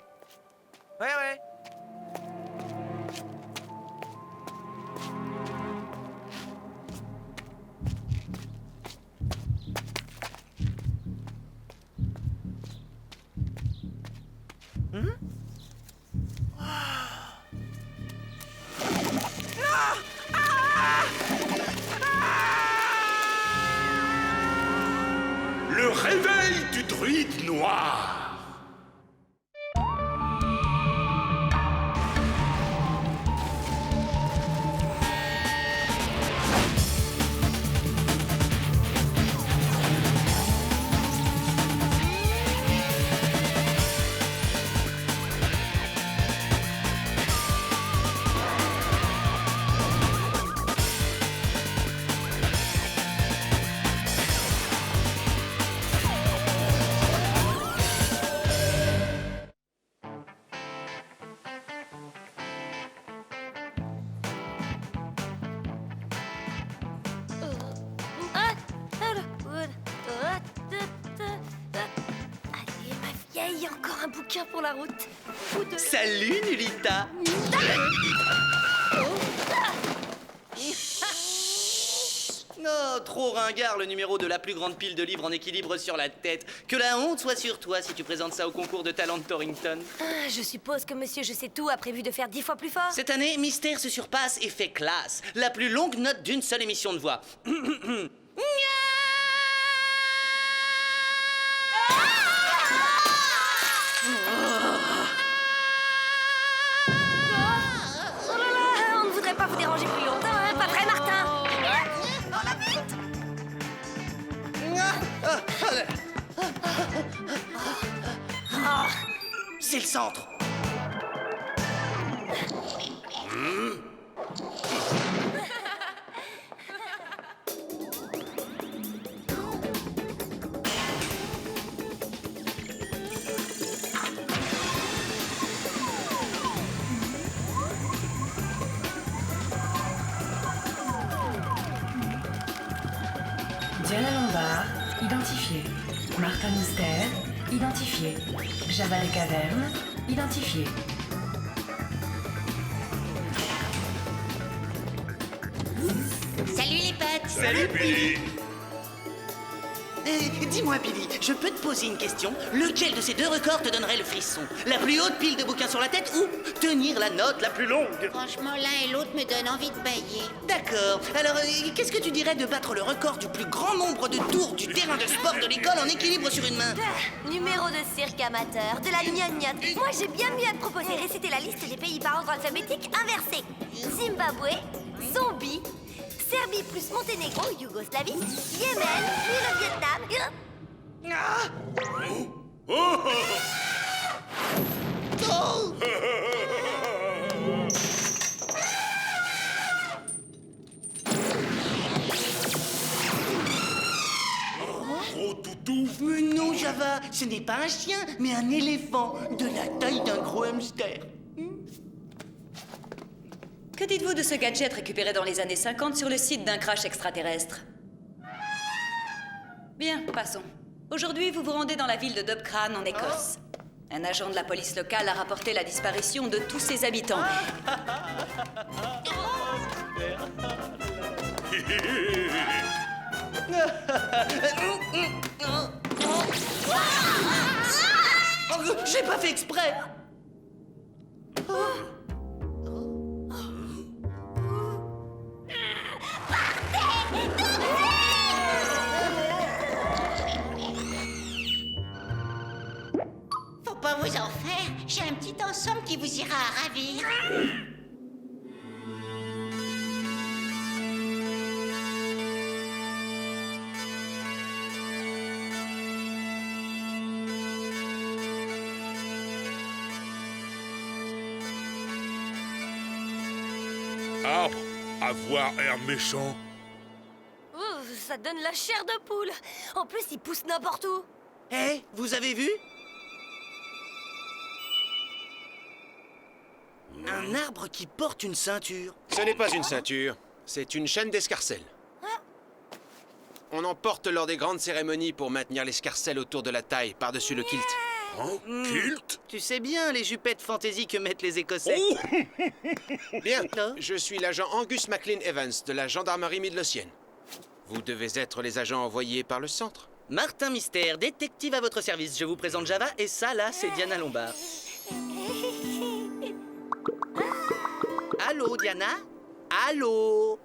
Ouais, ouais. Le réveil du druide noir. y a encore un bouquin pour la route. Ou deux. Salut, Nulita. Oh, trop ringard le numéro de la plus grande pile de livres en équilibre sur la tête. Que la honte soit sur toi si tu présentes ça au concours de talent de Torrington. Ah, je suppose que Monsieur Je sais tout a prévu de faire 10 fois plus fort. Cette année, Mystère se surpasse et fait classe. La plus longue note d'une seule émission de voix. Oh là là, on ne voudrait pas vous déranger plus longtemps, hein, pas vrai, Martin? C'est le centre. Diana Lombard, identifié. Martin Mystère, identifié. Java des Cavernes, identifié. Salut les potes. Salut, Billy. Dis-moi, Billy, je peux te poser une question? Lequel de ces deux records te donnerait le frisson? La plus haute pile de bouquins sur la tête ou tenir la note la plus longue? Franchement, l'un et l'autre me donnent envie de bailler. D'accord. Alors, qu'est-ce que tu dirais de battre le record du plus grand nombre de tours du terrain de sport de l'école en équilibre sur une main? Numéro de cirque amateur, de la gnognotte. Moi, j'ai bien mieux à te proposer. Réciter la liste des pays par ordre alphabétique inversé. Zimbabwe, Zombie, Serbie plus Monténégro, Yougoslavie, Yémen, puis le Vietnam. Gros toutou. Mais non, Java, ce n'est pas un chien, mais un éléphant de la taille d'un gros hamster. Que dites-vous de ce gadget récupéré dans les années 50 sur le site d'un crash extraterrestre? Bien, passons. Aujourd'hui, vous vous rendez dans la ville de Dobcran, en Écosse. Un agent de la police locale a rapporté la disparition de tous ses habitants. J'ai pas fait exprès. Faut pas vous en faire, j'ai un petit ensemble qui vous ira à ravir. Arbre, avoir air méchant. Ouf, ça donne la chair de poule. En plus, il pousse n'importe où. Hé, vous avez vu? Un arbre qui porte une ceinture. Ce n'est pas une ceinture, c'est une chaîne d'escarcelles. On en porte lors des grandes cérémonies pour maintenir l'escarcelle autour de la taille, par-dessus le kilt. Kilt? Tu sais bien les jupettes fantaisie que mettent les Écossais. Bien, je suis l'agent Angus MacLean Evans de la gendarmerie midlothienne. Vous devez être les agents envoyés par le centre. Martin Mystère, détective à votre service. Je vous présente Java et ça, là, c'est Diana Lombard. Allô, Diana? Allô?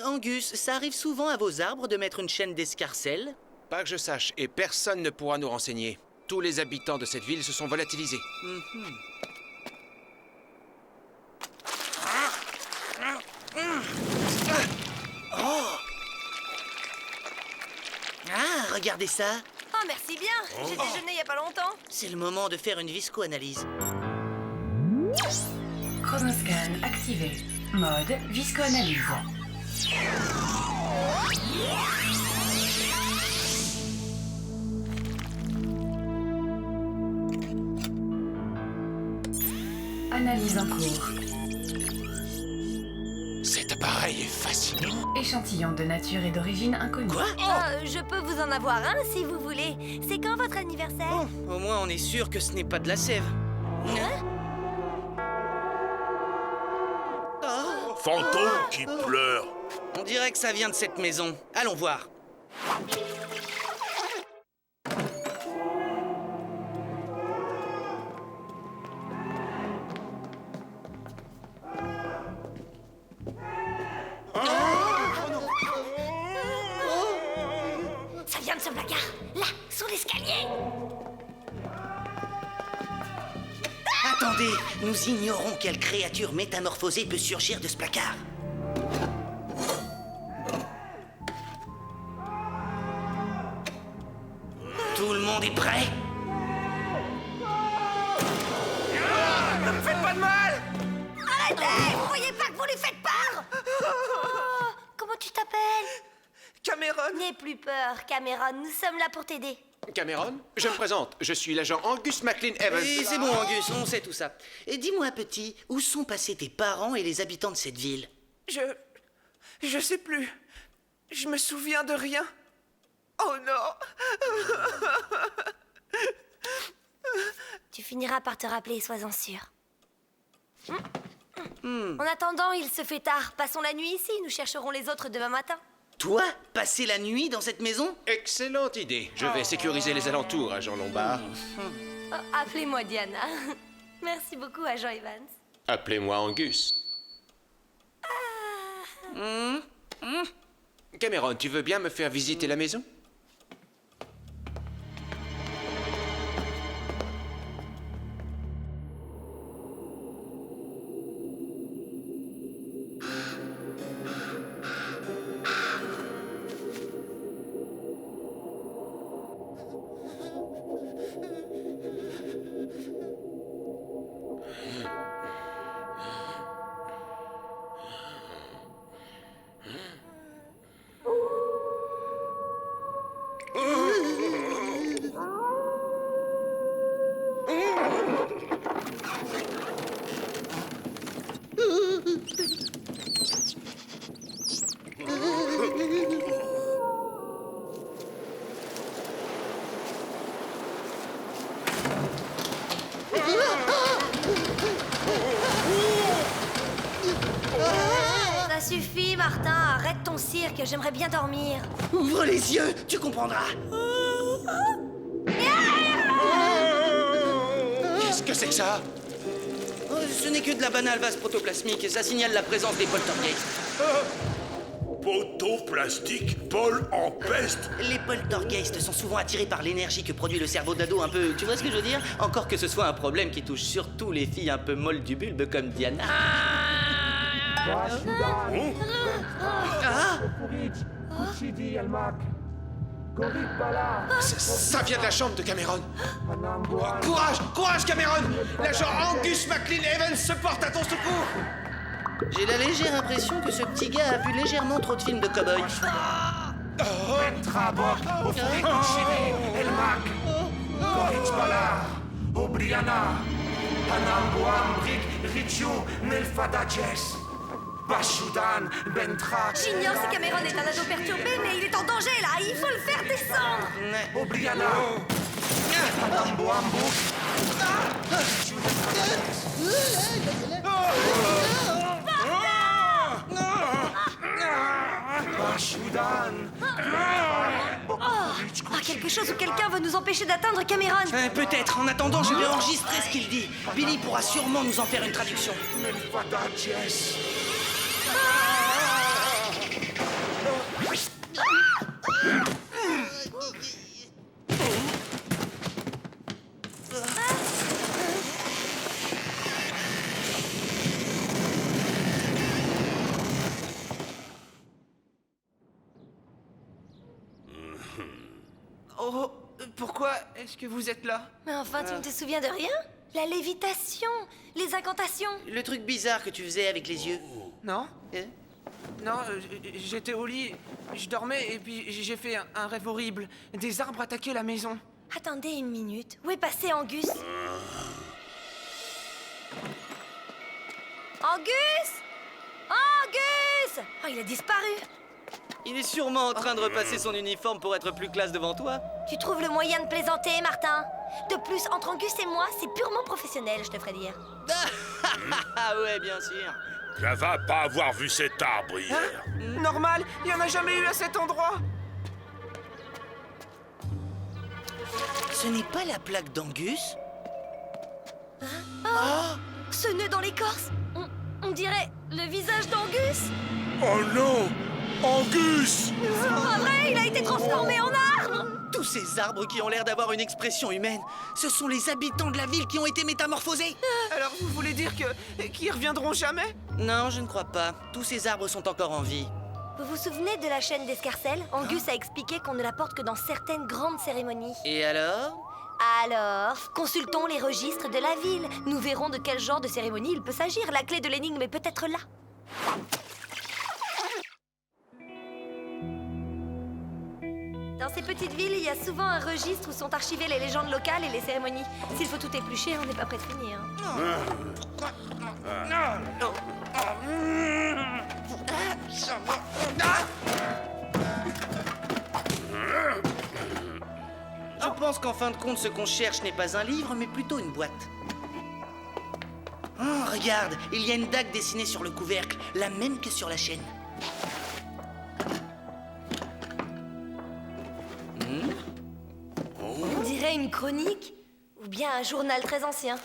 Angus, ça arrive souvent à vos arbres de mettre une chaîne d'escarcelles? Pas que je sache, et personne ne pourra nous renseigner. Tous les habitants de cette ville se sont volatilisés. Oh! Ah, regardez ça! Oh, merci bien. J'ai déjeuné il y a pas longtemps. C'est le moment de faire une visco-analyse. Chronoscan activé. Mode visco-analyse. Analyse en cours. Cet appareil pareil est fascinant. Échantillon de nature et d'origine inconnue. Quoi? Je peux vous en avoir un si vous voulez. C'est quand votre anniversaire? Au moins, on est sûr que ce n'est pas de la sève. Fantôme qui pleure. On dirait que ça vient de cette maison. Allons voir. Ça vient de ce placard, là, sous l'escalier. Attendez, nous ignorons quelle créature métamorphosée peut surgir de ce placard. Tout le monde est prêt? Ne me faites pas de mal! Arrêtez! Vous voyez pas que vous lui faites peur? Oh, comment tu t'appelles? Cameron! N'aie plus peur, Cameron. Nous sommes là pour t'aider. Cameron, je me présente. Je suis l'agent Angus McLean Evans. Et c'est bon, Angus, on sait tout ça. Et dis-moi, petit, où sont passés tes parents et les habitants de cette ville? Je sais plus. Je me souviens de rien. Oh non! Tu finiras par te rappeler, sois-en sûr. En attendant, il se fait tard. Passons la nuit ici. Nous chercherons les autres demain matin. Toi, passer la nuit dans cette maison? Excellente idée. Je vais sécuriser les alentours, agent Lombard. Oh, appelez-moi Diana. Merci beaucoup, agent Evans. Appelez-moi Angus. Cameron, tu veux bien me faire visiter la maison? Ça suffit, Martin. Arrête ton cirque. J'aimerais bien dormir. Ouvre les yeux, tu comprendras. Qu'est-ce que c'est que ça? Oh, ce n'est que de la banale vase protoplasmique et ça signale la présence des poltergeists. Poteau plastique, Paul en peste. Les poltergeists sont souvent attirés par l'énergie que produit le cerveau d'ado un peu... Tu vois ce que je veux dire? Encore que ce soit un problème qui touche surtout les filles un peu molles du bulbe comme Diana. Ça vient de la chambre de Cameron. Courage, courage, Cameron! L'agent Angus McLean Evans se porte à ton secours. J'ai la légère impression que ce petit gars a vu légèrement trop de films de cow-boys. J'ignore si Cameron est un ado perturbé, mais il est en danger là. Il faut le faire descendre. Quelque chose ou quelqu'un veut nous empêcher d'atteindre Cameron. Peut-être. En attendant, je vais enregistrer ce qu'il dit. Billy pourra sûrement nous en faire une traduction. Oh, pourquoi est-ce que vous êtes là? Mais enfin, tu ne te souviens de rien? La lévitation, les incantations. Le truc bizarre que tu faisais avec les yeux. Non. Non, j'étais au lit, je dormais et puis j'ai fait un rêve horrible. Des arbres attaquaient la maison. Attendez une minute. Où est passé Angus? Angus! Angus! Angus! Oh, il a disparu! Il est sûrement en train de repasser son uniforme pour être plus classe devant toi. Tu trouves le moyen de plaisanter, Martin? De plus, entre Angus et moi, c'est purement professionnel, je te ferai dire. Ah ouais, bien sûr. Ça va pas avoir vu cet arbre hier. Normal, il y en a jamais eu à cet endroit. Ce n'est pas la plaque d'Angus? Ce nœud dans l'écorce! On dirait le visage d'Angus! Oh non! Angus! C'est pas vrai, il a été transformé en arbre! Tous ces arbres qui ont l'air d'avoir une expression humaine, ce sont les habitants de la ville qui ont été métamorphosés. Alors vous voulez dire qu'ils reviendront jamais? Non, je ne crois pas. Tous ces arbres sont encore en vie. Vous vous souvenez de la chaîne d'escarcelles? Angus a expliqué qu'on ne la porte que dans certaines grandes cérémonies. Et alors? Alors, consultons les registres de la ville. Nous verrons de quel genre de cérémonie il peut s'agir. La clé de l'énigme est peut-être là. Dans ces petites villes, il y a souvent un registre où sont archivées les légendes locales et les cérémonies. S'il faut tout éplucher, on n'est pas prêt de finir. Je pense qu'en fin de compte, ce qu'on cherche n'est pas un livre, mais plutôt une boîte. Oh, regarde, il y a une dague dessinée sur le couvercle, la même que sur la chaîne. On dirait une chronique ou bien un journal très ancien.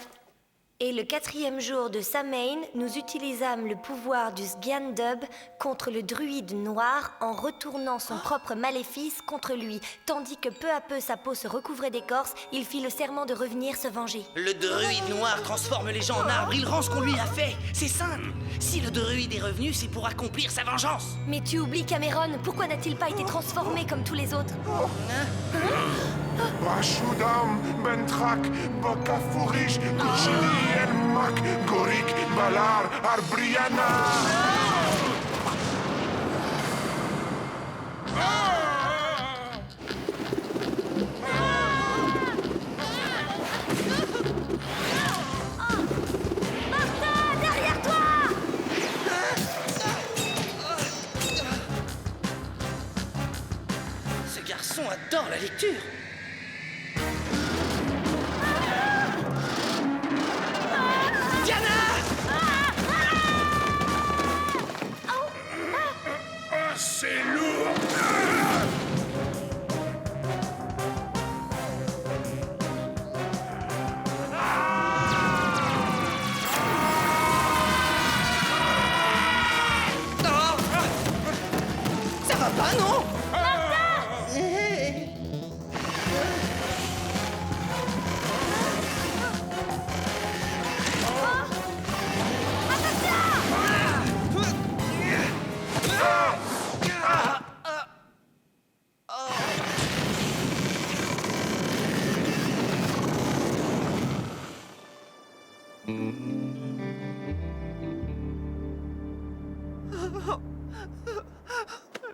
Et le 4e jour de Samhain, nous utilisâmes le pouvoir du Sgian-Dub contre le druide noir en retournant son propre maléfice contre lui. Tandis que peu à peu sa peau se recouvrait d'écorce, il fit le serment de revenir se venger. Le druide noir transforme les gens en arbres, il rend ce qu'on lui a fait. C'est simple. Si le druide est revenu, c'est pour accomplir sa vengeance. Mais tu oublies Cameron, pourquoi n'a-t-il pas été transformé comme tous les autres? Bashudam, Bentrak, Bokafurish, Kuchini, Elmak, Gorik, Balar, Arbriana. Martin, derrière toi! Ce garçon adore la lecture. C'est lourd! Ça va pas, non?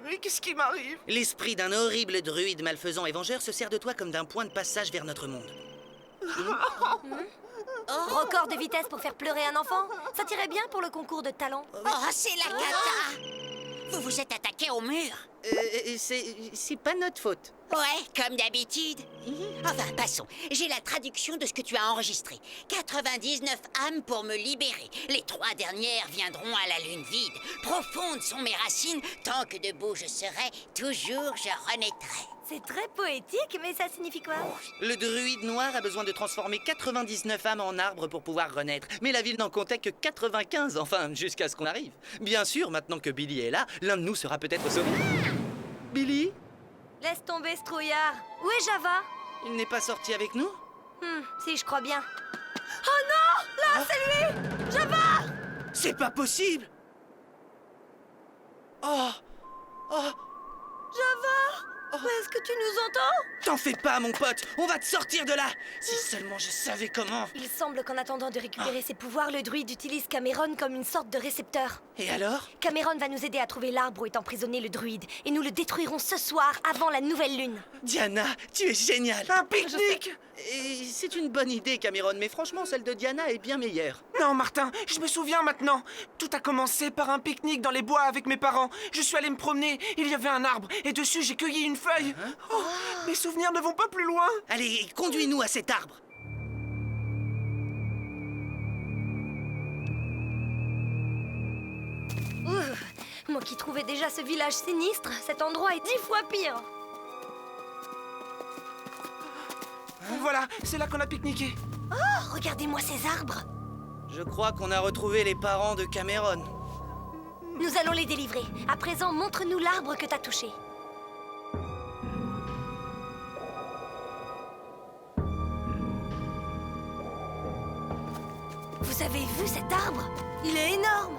Mais qu'est-ce qui m'arrive? L'esprit d'un horrible druide malfaisant et vengeur se sert de toi comme d'un point de passage vers notre monde. Record de vitesse pour faire pleurer un enfant? Ça tirait bien pour le concours de talent. Oh, c'est la cata! Vous vous êtes attaqué au mur? C'est pas notre faute. Ouais, comme d'habitude. Enfin, passons. J'ai la traduction de ce que tu as enregistré. 99 âmes pour me libérer. Les 3 dernières viendront à la lune vide. Profondes sont mes racines. Tant que debout je serai, toujours je renaîtrai. C'est très poétique, mais ça signifie quoi? Le druide noir a besoin de transformer 99 âmes en arbres pour pouvoir renaître. Mais la ville n'en comptait que 95, enfin, jusqu'à ce qu'on arrive. Bien sûr, maintenant que Billy est là, l'un de nous sera peut-être sauvé. Billy? Laisse tomber ce trouillard. Où est Java? Il n'est pas sorti avec nous? Si, je crois bien. Oh non! Là, c'est lui! Java! C'est pas possible! Oh! Oh! Java! Est-ce que tu nous entends? T'en fais pas, mon pote. On va te sortir de là. Si seulement je savais comment. Il semble qu'en attendant de récupérer ses pouvoirs, le druide utilise Cameron comme une sorte de récepteur. Et alors? Cameron va nous aider à trouver l'arbre où est emprisonné le druide. Et nous le détruirons ce soir, avant la nouvelle lune. Diana, tu es géniale. Un pique-nique! Et c'est une bonne idée, Cameron, mais franchement, celle de Diana est bien meilleure. Non, Martin, je me souviens maintenant. Tout a commencé par un pique-nique dans les bois avec mes parents. Je suis allé me promener, il y avait un arbre, et dessus j'ai cueilli une feuille. Oh, mes souvenirs ne vont pas plus loin. Allez, conduis-nous à cet arbre. Moi qui trouvais déjà ce village sinistre, cet endroit est 10 fois pire. Voilà, c'est là qu'on a pique-niqué. Oh, regardez-moi ces arbres. Je crois qu'on a retrouvé les parents de Cameron. Nous allons les délivrer. À présent, montre-nous l'arbre que t'as touché. Vous avez vu cet arbre? Il est énorme.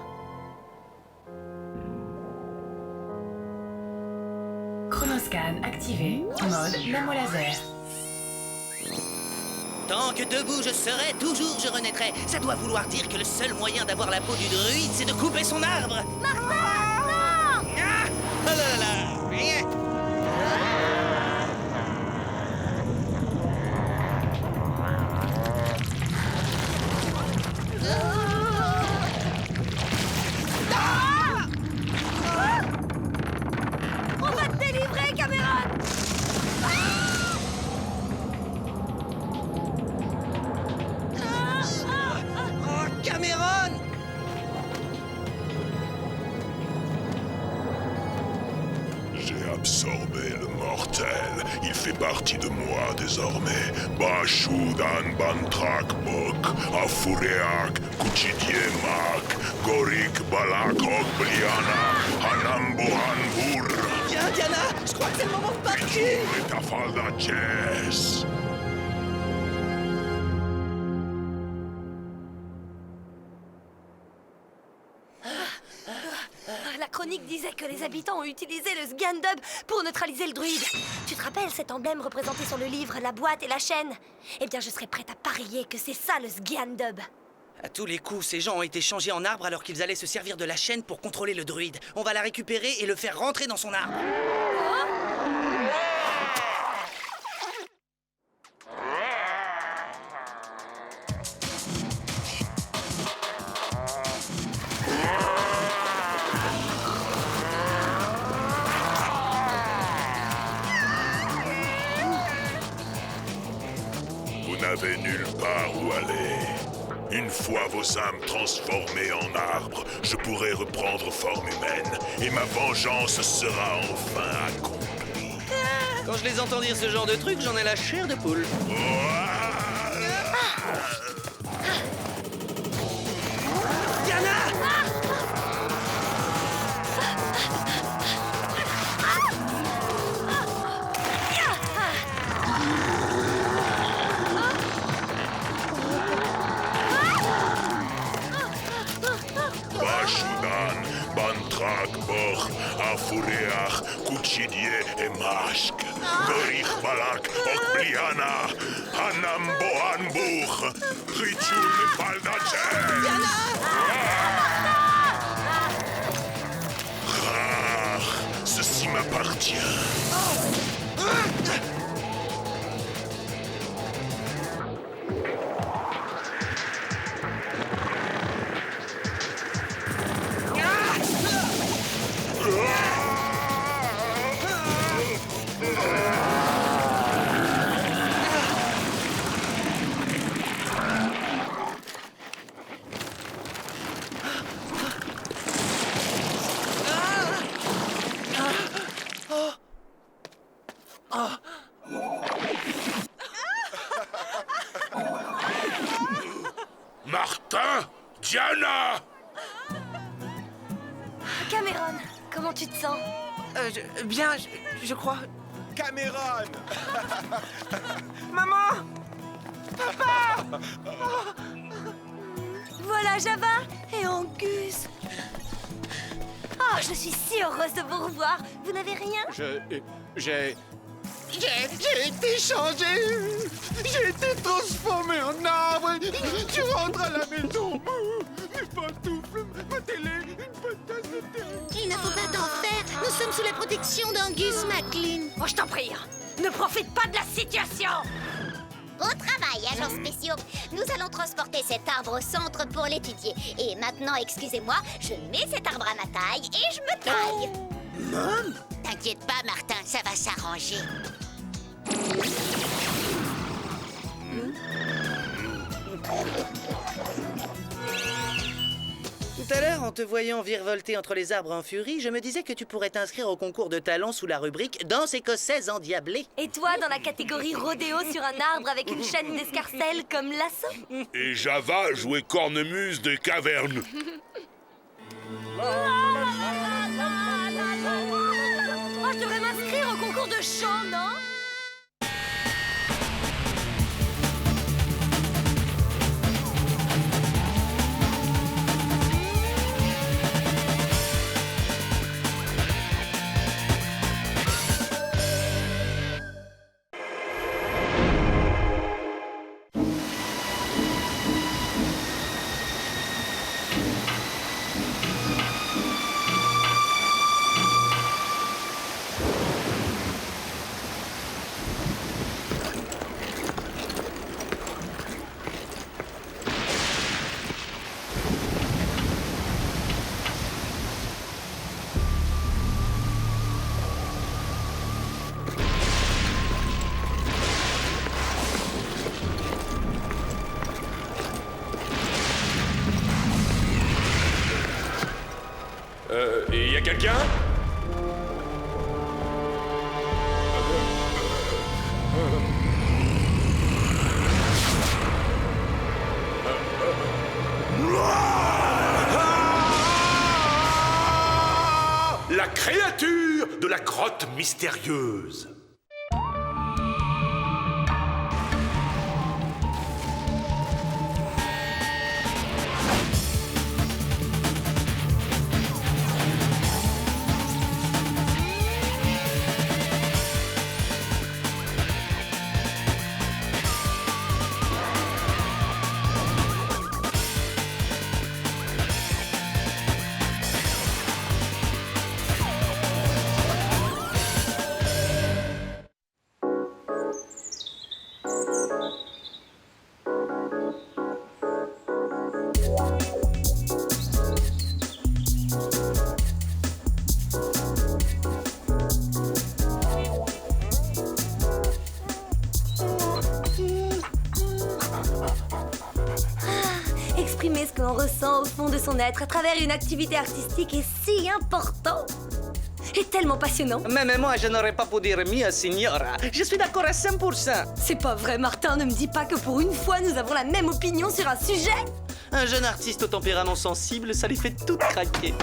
Chronoscan activé. Mode lamo laser. Tant que debout je serai, toujours je renaîtrai. Ça doit vouloir dire que le seul moyen d'avoir la peau du druide, c'est de couper son arbre. Martin, non! Ah! Oh là là là! Viens. On va te délivrer, Cameron! Oh, Cameron! J'ai absorbé le mortel. Il fait partie de moi désormais. Bashudan Bantrak Bok, Afureak, Kuchidiemak, Gorik Balak Okbliana, Hanambohanbur. Viens, Diana! Je crois que c'est le moment de partir! Metafalda Chess. La chronique disait que les habitants ont utilisé le Sgandub pour neutraliser le druide. Tu te rappelles cet emblème représenté sur le livre, la boîte et la chaîne? Eh bien, je serais prête à parier que c'est ça le Sgandub. À tous les coups, ces gens ont été changés en arbre alors qu'ils allaient se servir de la chaîne pour contrôler le druide. On va la récupérer et le faire rentrer dans son arbre. Vous n'avez nulle part où aller. Une fois vos âmes transformées en arbres, je pourrai reprendre forme humaine et ma vengeance sera enfin accomplie. Quand je les entends dire ce genre de truc, j'en ai la chair de poule. Diana! Bashudan, Bantrak Bor, Afureach, Kuchidie et Mashk, Gorich Balak, Okbliana, Hanambohanbuch, Richul Faldache. Ceci m'appartient. Martin, Diana! Cameron, comment tu te sens? Bien, je crois. Cameron! Maman! Papa! Voilà Java et Angus. Oh, je suis si heureuse de vous revoir. Vous n'avez rien? J'ai été changé. J'ai été transformé en arbre. Tu rentres à la maison. Mes pantoufles, ma télé, une bonne tasse de thé. Il ne faut pas t'en faire. Nous sommes sous la protection d'Angus MacLean. Oh, je t'en prie, ne profite pas de la situation. Au travail, agents spéciaux. Nous allons transporter cet arbre au centre pour l'étudier. Et maintenant, excusez-moi, je mets cet arbre à ma taille et je me taille. Mom? T'inquiète pas, Martin, ça va s'arranger. Tout à l'heure, en te voyant virevolter entre les arbres en furie, je me disais que tu pourrais t'inscrire au concours de talent sous la rubrique « Danse écossaise endiablée ». Et toi, dans la catégorie rodéo sur un arbre avec une chaîne d'escarcelle comme lasso? Et Java jouait cornemuse de caverne. Moi, je devrais m'inscrire au concours de chant, non? Et y a quelqu'un? La créature de la grotte mystérieuse. Exprimer ce que l'on ressent au fond de son être à travers une activité artistique est si important et tellement passionnant. Même moi, je n'aurais pas pu dire mieux, signora. Je suis d'accord à 100%. C'est pas vrai, Martin, ne me dis pas que pour une fois, nous avons la même opinion sur un sujet. Un jeune artiste au tempérament sensible, ça lui fait tout craquer.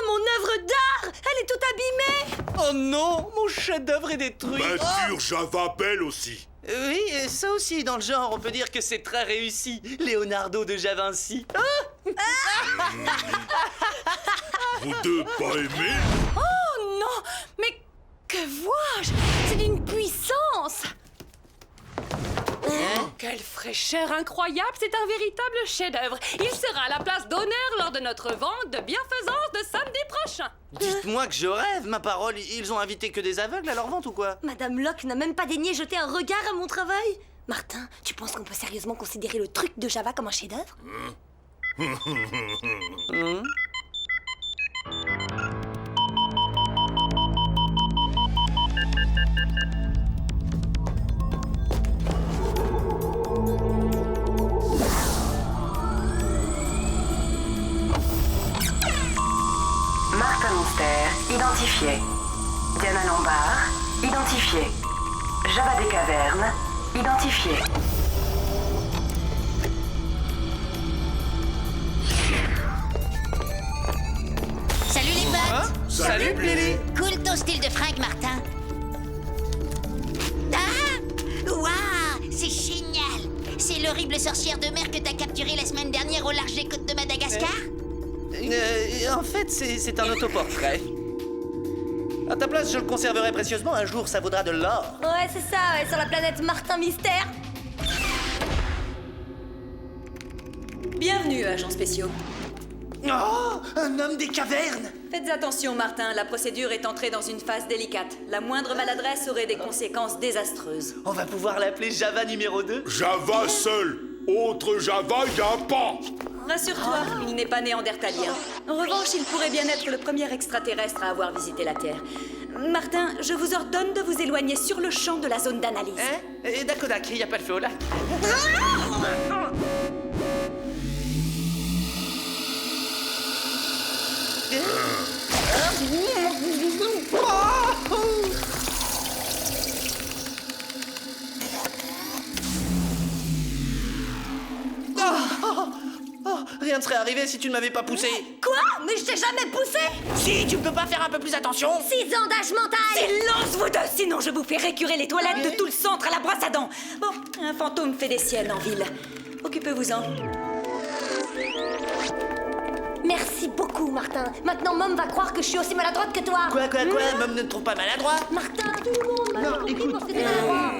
Mon œuvre d'art, elle est toute abîmée. Oh non, mon chef-d'œuvre est détruit. Peinture Java belle aussi. Oui, et ça aussi, dans le genre, on peut dire que c'est très réussi. Leonardo de Javinci. Vous deux pas aimés? Oh non, mais que vois-je? C'est d'une puissance. Quelle fraîcheur incroyable, c'est un véritable chef-d'œuvre. Il sera à la place d'honneur lors de notre vente de bienfaisance de samedi prochain. Dites-moi que je rêve, ma parole. Ils ont invité que des aveugles à leur vente ou quoi? Madame Locke n'a même pas daigné jeter un regard à mon travail. Martin, tu penses qu'on peut sérieusement considérer le truc de Java comme un chef-d'œuvre? Martin Mystère, identifié. Diana Lombard, identifié. Java des Cavernes, identifié. Salut les potes! Salut, Lily! Cool ton style de fringue, Martin. Ah! Waouh! C'est génial! C'est le l'horrible sorcière de mer que t'as capturée la semaine dernière au large des côtes de Madagascar? En fait, c'est un autoportrait. À ta place, je le conserverai précieusement. Un jour, ça vaudra de l'or. Ouais, c'est ça, ouais, sur la planète Martin Mystère. Bienvenue, agents spéciaux. Oh, un homme des cavernes! Faites attention, Martin, la procédure est entrée dans une phase délicate. La moindre maladresse aurait des conséquences désastreuses. On va pouvoir l'appeler Java numéro 2? Java seul. Autre Java, y a pas. Rassure-toi, il n'est pas néandertalien. En revanche, il pourrait bien être le premier extraterrestre à avoir visité la Terre. Martin, je vous ordonne de vous éloigner sur le champ de la zone d'analyse. Et Dakodak, il n'y a pas de feu au lac. Rien ne serait arrivé si tu ne m'avais pas poussé. Quoi? Mais je t'ai jamais poussé! Si, tu peux pas faire un peu plus attention? 6 ans d'âge mental! Silence, vous deux! Sinon, je vous fais récurer les toilettes de tout le centre à la brosse à dents. Bon, un fantôme fait des siennes en ville. Occupez-vous-en. Merci beaucoup, Martin. Maintenant, Mom va croire que je suis aussi maladroite que toi. Quoi? Mom ne te trouve pas maladroit? Martin, tout le monde m'a compris pour que t'es maladroit.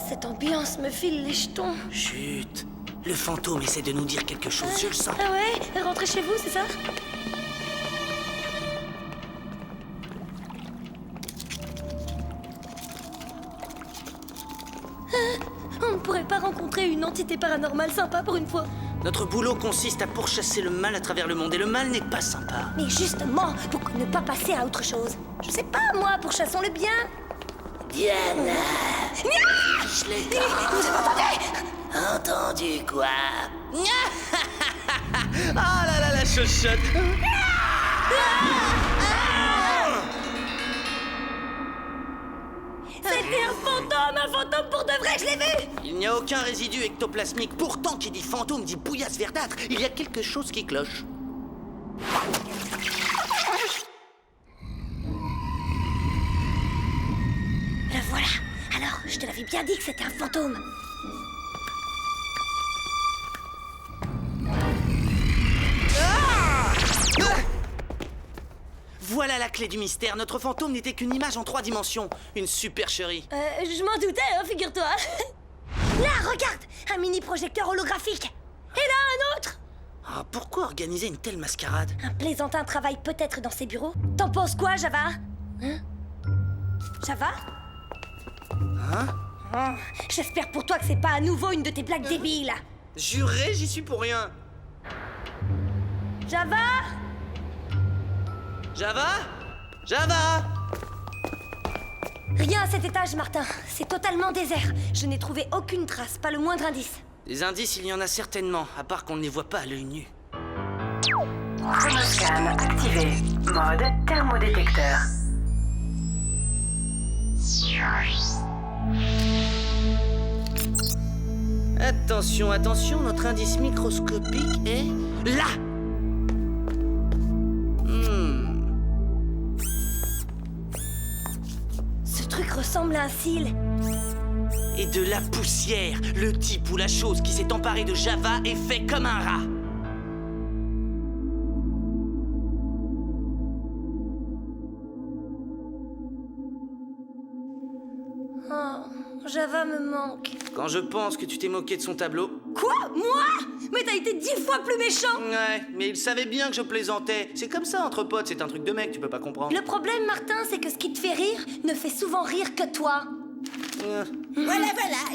Cette ambiance me file les jetons. Chut. Le fantôme essaie de nous dire quelque chose, je le sens. Ah ouais? Rentrez chez vous, c'est ça? On ne pourrait pas rencontrer une entité paranormale sympa pour une fois? Notre boulot consiste à pourchasser le mal à travers le monde, et le mal n'est pas sympa. Mais justement, pour ne pas passer à autre chose. Je sais pas, moi, pourchassons le bien. Diana! Je l'ai vous entendez? Entendu quoi? Oh là là, la chochotte! C'était un fantôme pour de vrai, je l'ai vu! Il n'y a aucun résidu ectoplasmique. Pourtant, qui dit fantôme dit bouillasse verdâtre. Il y a quelque chose qui cloche. Le voilà. Alors, je te l'avais bien dit que c'était un fantôme. Voilà la clé du mystère. Notre fantôme n'était qu'une image en 3 dimensions. Une supercherie. Je m'en doutais, hein, figure-toi. Là, regarde! Un mini projecteur holographique. Et là, un autre! Ah, pourquoi organiser une telle mascarade? Un plaisantin travaille peut-être dans ses bureaux. T'en penses quoi, Java? Hein? Java? Hein? Oh, j'espère pour toi que c'est pas à nouveau une de tes blagues débiles. Juré, j'y suis pour rien. Java? Java? Java? Rien à cet étage, Martin. C'est totalement désert. Je n'ai trouvé aucune trace, pas le moindre indice. Des indices, il y en a certainement, à part qu'on ne les voit pas à l'œil nu. Chronoscan activé. Mode thermodétecteur. Attention, attention, notre indice microscopique est... là! Ce truc ressemble à un cil. Et de la poussière. Le type ou la chose qui s'est emparé de Java est fait comme un rat. Oh, Java me manque. Quand je pense que tu t'es moqué de son tableau... Quoi? Moi? Mais t'as été 10 fois plus méchant! Ouais, mais il savait bien que je plaisantais. C'est comme ça entre potes, c'est un truc de mec, tu peux pas comprendre. Le problème, Martin, c'est que ce qui te fait rire ne fait souvent rire que toi. Voilà,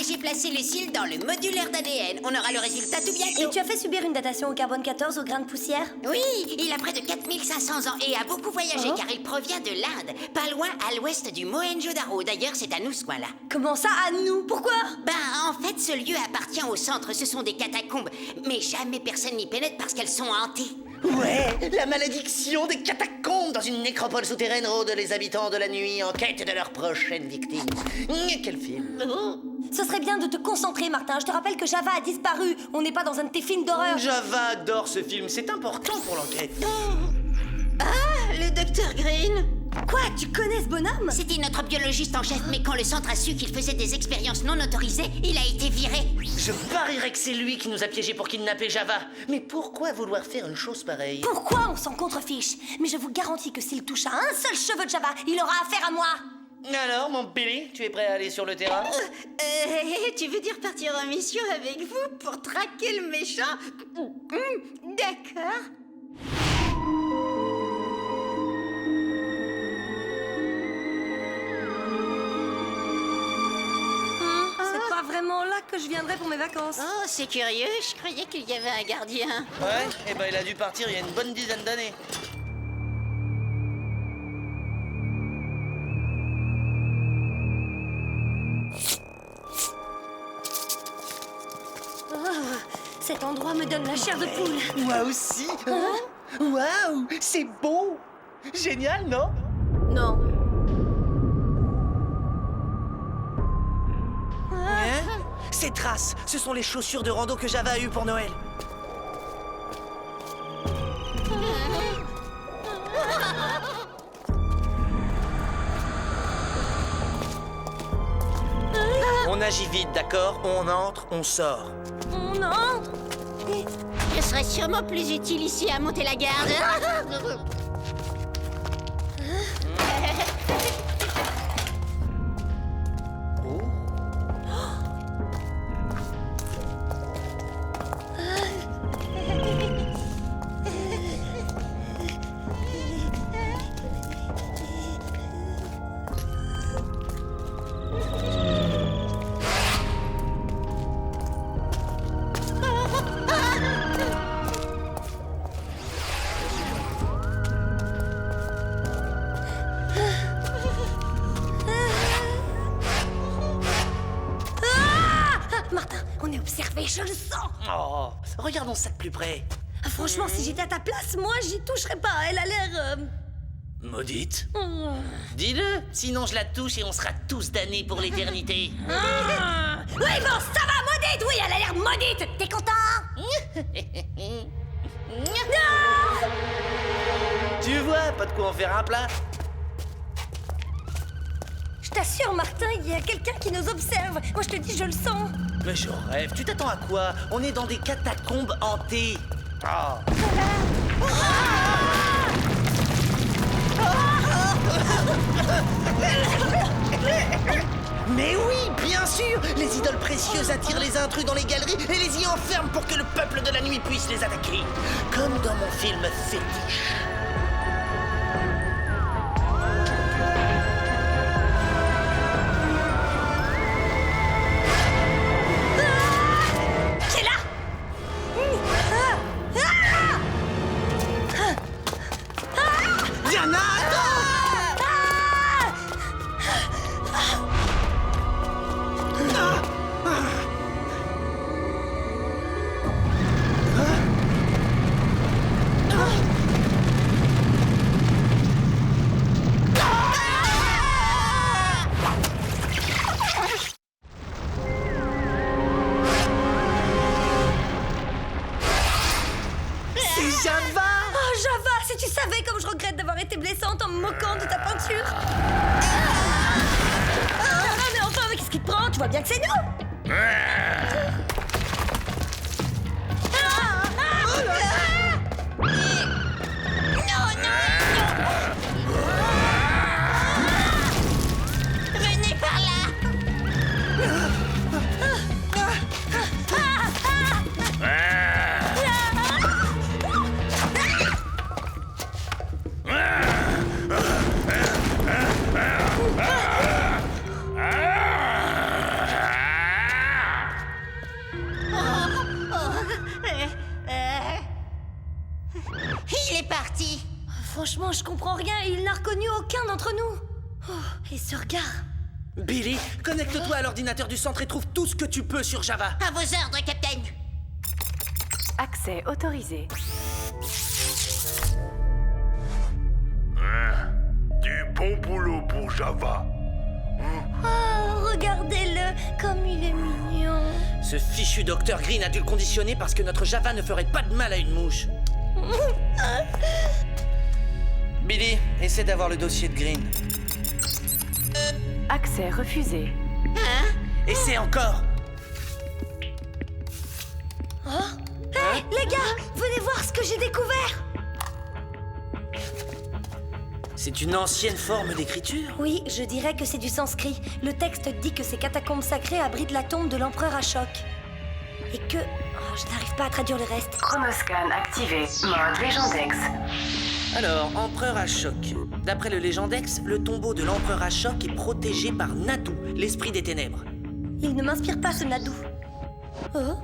j'ai placé le cil dans le modulaire d'ADN. On aura le résultat tout bientôt. Et tu as fait subir une datation au carbone 14 au grain de poussière? Oui, il a près de 4500 ans et a beaucoup voyagé car il provient de l'Inde, pas loin à l'ouest du Mohenjo-Daro. D'ailleurs, c'est à nous ce coin-là. Comment ça, à nous? Pourquoi? En fait, ce lieu appartient au centre, ce sont des catacombes. Mais jamais personne n'y pénètre parce qu'elles sont hantées. Ouais, la malédiction des catacombes dans une nécropole souterraine rôde les habitants de la nuit en quête de leur prochaine victime. Quel film! Ce serait bien de te concentrer, Martin. Je te rappelle que Java a disparu. On n'est pas dans un de tes films d'horreur. Java adore ce film, c'est important pour l'enquête. Ah, le docteur Green. Quoi, tu connais ce bonhomme? C'était notre biologiste en chef, mais quand le centre a su qu'il faisait des expériences non autorisées, il a été viré. Je parierais que c'est lui qui nous a piégés pour kidnapper Java. Mais pourquoi vouloir faire une chose pareille? Pourquoi on s'en contrefiche? Mais je vous garantis que s'il touche à un seul cheveu de Java, il aura affaire à moi. Alors, mon Billy, tu es prêt à aller sur le terrain? Tu veux dire partir en mission avec vous pour traquer le méchant? D'accord. C'est pas vraiment là que je viendrai pour mes vacances. Oh, c'est curieux, je croyais qu'il y avait un gardien. Ouais, et ben il a dû partir il y a une bonne dizaine d'années. Cet endroit me donne la chair de poule. Moi aussi. Waouh, c'est beau. Génial, non? Non. Ces traces, ce sont les chaussures de rando que Java a eues pour Noël. On agit vite, d'accord? On entre, on sort. On entre. Je serais sûrement plus utile ici à monter la garde. Je le sens. Oh, regardons ça de plus près. Franchement, si j'étais à ta place, moi, j'y toucherais pas. Elle a l'air... Maudite. Dis-le, sinon je la touche et on sera tous damnés pour l'éternité. Oui, bon, ça va, maudite. Oui, elle a l'air maudite. T'es content? Tu vois, pas de quoi en faire un plat. Je t'assure, Martin, il y a quelqu'un qui nous observe. Moi, je te dis, je le sens. Mais je rêve, tu t'attends à quoi? On est dans des catacombes hantées. Ah. Mais oui, bien sûr! Les idoles précieuses attirent les intrus dans les galeries et les y enferment pour que le peuple de la nuit puisse les attaquer. Comme dans mon film Fétiche. blessante en me moquant de ta peinture. Mais enfin, mais qu'est-ce qui te prend? Tu vois bien que c'est nous. Venez par là. Il est parti. Franchement, je comprends rien. Il n'a reconnu aucun d'entre nous. Oh, et ce regard. Billy, connecte-toi à l'ordinateur du centre et trouve tout ce que tu peux sur Java. À vos ordres, Capitaine. Accès autorisé. Java. Oh, regardez-le, comme il est mignon. Ce fichu Dr Green a dû le conditionner parce que notre Java ne ferait pas de mal à une mouche. Billy, essaie d'avoir le dossier de Green. Accès refusé. Hein? Essaie encore. Oh, hé, les gars, venez voir ce que j'ai découvert. C'est une ancienne forme d'écriture? Oui, je dirais que c'est du sanskrit. Le texte dit que ces catacombes sacrées abritent la tombe de l'empereur Ashok. Et que... Oh, je n'arrive pas à traduire le reste. Chronoscan activé. Mode Légendex. Alors, empereur Ashok. D'après le Légendex, le tombeau de l'empereur Ashok est protégé par Nadu, l'esprit des ténèbres. Il ne m'inspire pas, ce Nadu. Oh?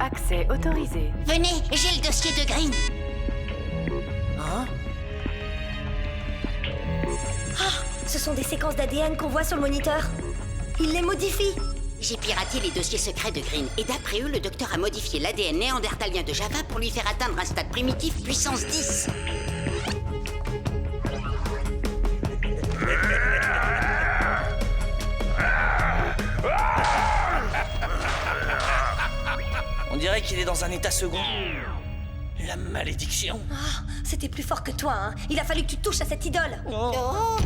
Accès autorisé. Venez, j'ai le dossier de Green. Hein? Oh, ce sont des séquences d'ADN qu'on voit sur le moniteur. Il les modifie. J'ai piraté les dossiers secrets de Green et d'après eux, le docteur a modifié l'ADN néandertalien de Java pour lui faire atteindre un stade primitif puissance 10. On dirait qu'il est dans un état second. La malédiction. Oh, c'était plus fort que toi, hein. Il a fallu que tu touches à cette idole. Oh.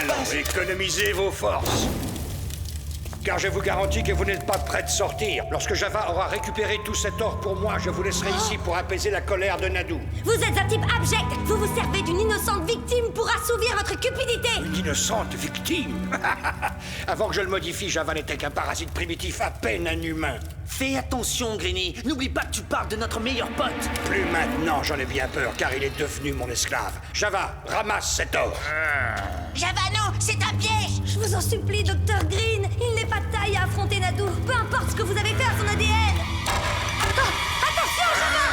Alors, économisez vos forces. Car je vous garantis que vous n'êtes pas prêts de sortir. Lorsque Java aura récupéré tout cet or pour moi, je vous laisserai ici pour apaiser la colère de Nadu. Vous êtes un type abject. Vous vous servez d'une innocente victime pour assouvir votre cupidité. Une innocente victime. Avant que je le modifie, Java n'était qu'un parasite primitif, à peine un humain. Fais attention, Greeny. N'oublie pas que tu parles de notre meilleur pote. Plus maintenant, j'en ai bien peur, car il est devenu mon esclave. Java, ramasse cet or. Java, non, c'est un piège. Je vous en supplie, Dr Green. Il n'est pas de taille à affronter Nadu. Peu importe ce que vous avez fait à son ADN. Oh, attention, Java!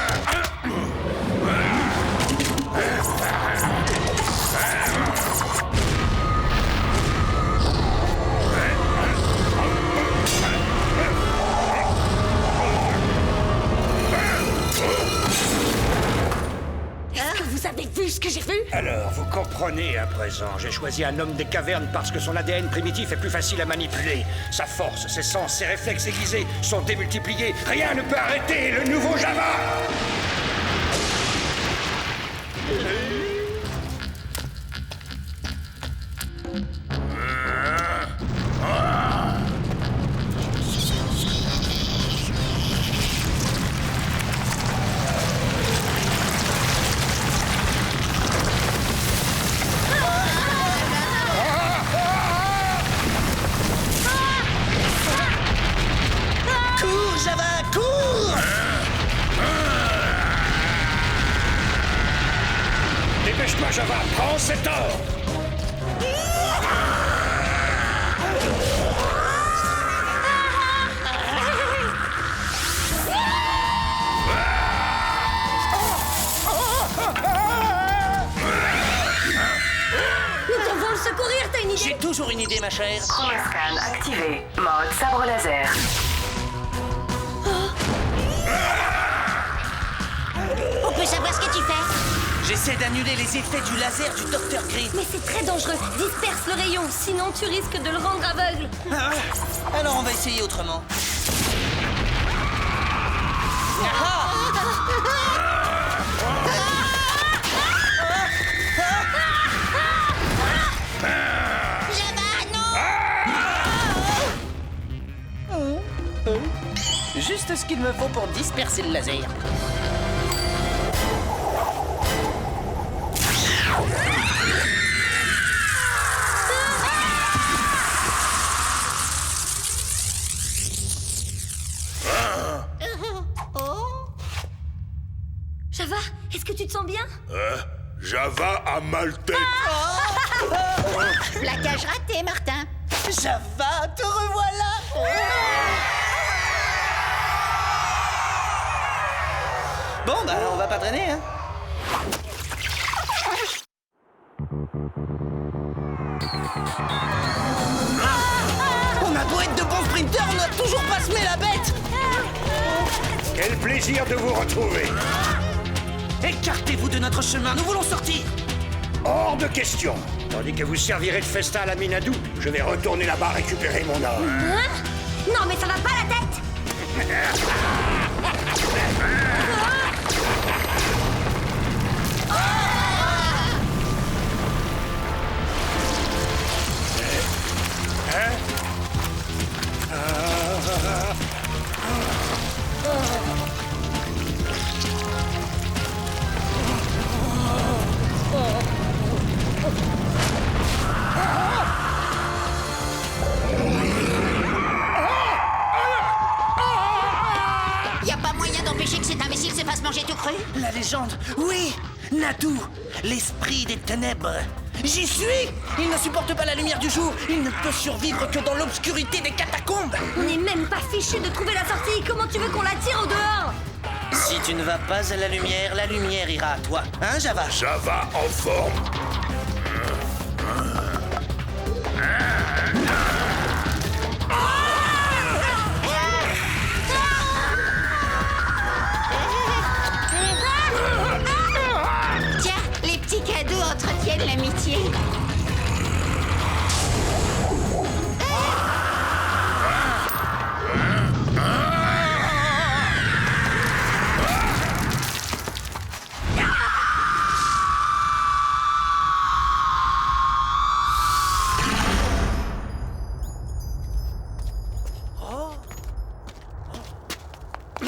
Est-ce que vous avez vu ce que j'ai vu? Alors, vous comprenez à présent. J'ai choisi un homme des cavernes parce que son ADN primitif est plus facile à manipuler. Sa force, ses sens, ses réflexes aiguisés sont démultipliés. Rien ne peut arrêter le nouveau Java! Cours, Java, cours! Dépêche-toi, Java, prends cet or! Nous devons le secourir, t'as une idée? J'ai toujours une idée, ma chère. Chromoscan activé. Mode sabre laser. On peut savoir ce que tu fais? J'essaie d'annuler les effets du laser du Dr Green. Mais c'est très dangereux. Disperse le rayon, sinon tu risques de le rendre aveugle. Alors on va essayer autrement. Juste ce qu'il me faut pour disperser le laser. Java, est-ce que tu te sens bien? Java a mal tête. Plaquage raté, Martin. Java, te revoilà. Bon, bah, on va pas traîner, hein. On a beau être de bons sprinteurs, on n'a toujours pas semé la bête. Quel plaisir de vous retrouver. Écartez-vous de notre chemin, nous voulons sortir. Hors de question. Tandis que vous servirez de festin à la Minadou, je vais retourner là-bas récupérer mon or. Hein? Non, mais ça va pas la tête. Y a pas moyen d'empêcher que cet imbécile se fasse manger tout cru? La légende, oui. Natu, l'esprit des ténèbres. J'y suis. Il ne supporte pas la lumière du jour. Il ne peut survivre que dans l'obscurité des catacombes. On n'est même pas fichu de trouver la sortie. Comment tu veux qu'on la tire au dehors? Si tu ne vas pas à la lumière ira à toi. Hein, Java? Java en forme. Tiens, les petits cadeaux entretiennent l'amitié.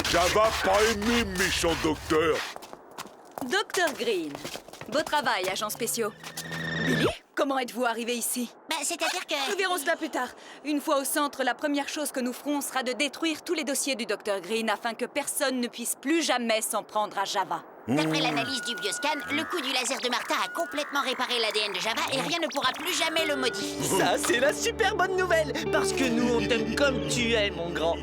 Java pas aimé, méchant docteur. Docteur Green. Beau travail, agents spéciaux. Billy, comment êtes-vous arrivé ici? C'est-à-dire que... Nous verrons cela plus tard. Une fois au centre, la première chose que nous ferons sera de détruire tous les dossiers du Docteur Green afin que personne ne puisse plus jamais s'en prendre à Java. D'après l'analyse du bioscan, le coup du laser de Martha a complètement réparé l'ADN de Java et rien ne pourra plus jamais le modifier. Ça, c'est la super bonne nouvelle. Parce que nous, on t'aime comme tu es, mon grand.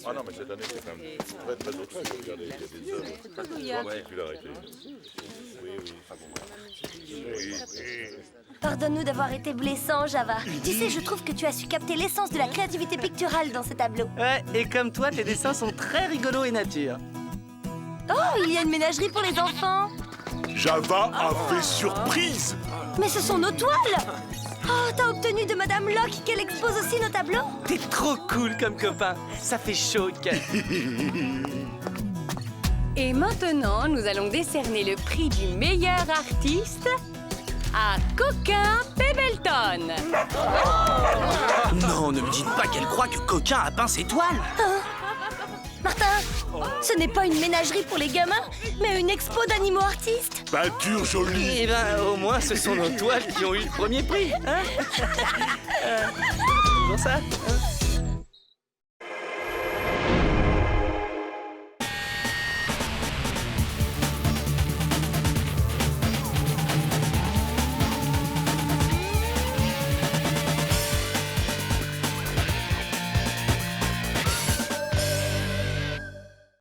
Ah non, mais cette année, c'est quand même très très au-dessus. Regardez, il y a des œuvres de particularité. Pardonne-nous d'avoir été blessant, Java. Tu sais, je trouve que tu as su capter l'essence de la créativité picturale dans ce tableau. Ouais, et comme toi, tes dessins sont très rigolos et nature. Oh, il y a une ménagerie pour les enfants. Java a fait surprise. Mais ce sont nos toiles. Oh, t'as obtenu de Madame Locke qu'elle expose aussi nos tableaux? T'es trop cool comme copain. Ça fait chaud au cœur. Et maintenant, nous allons décerner le prix du meilleur artiste à Coquin Pebbleton. Non, ne me dites pas qu'elle croit que Coquin a peint ses toiles. Martin, ce n'est pas une ménagerie pour les gamins, mais une expo d'animaux artistes. Peinture jolie. Eh ben, au moins, ce sont nos toiles qui ont eu le premier prix. Hein? Bon ça, hein?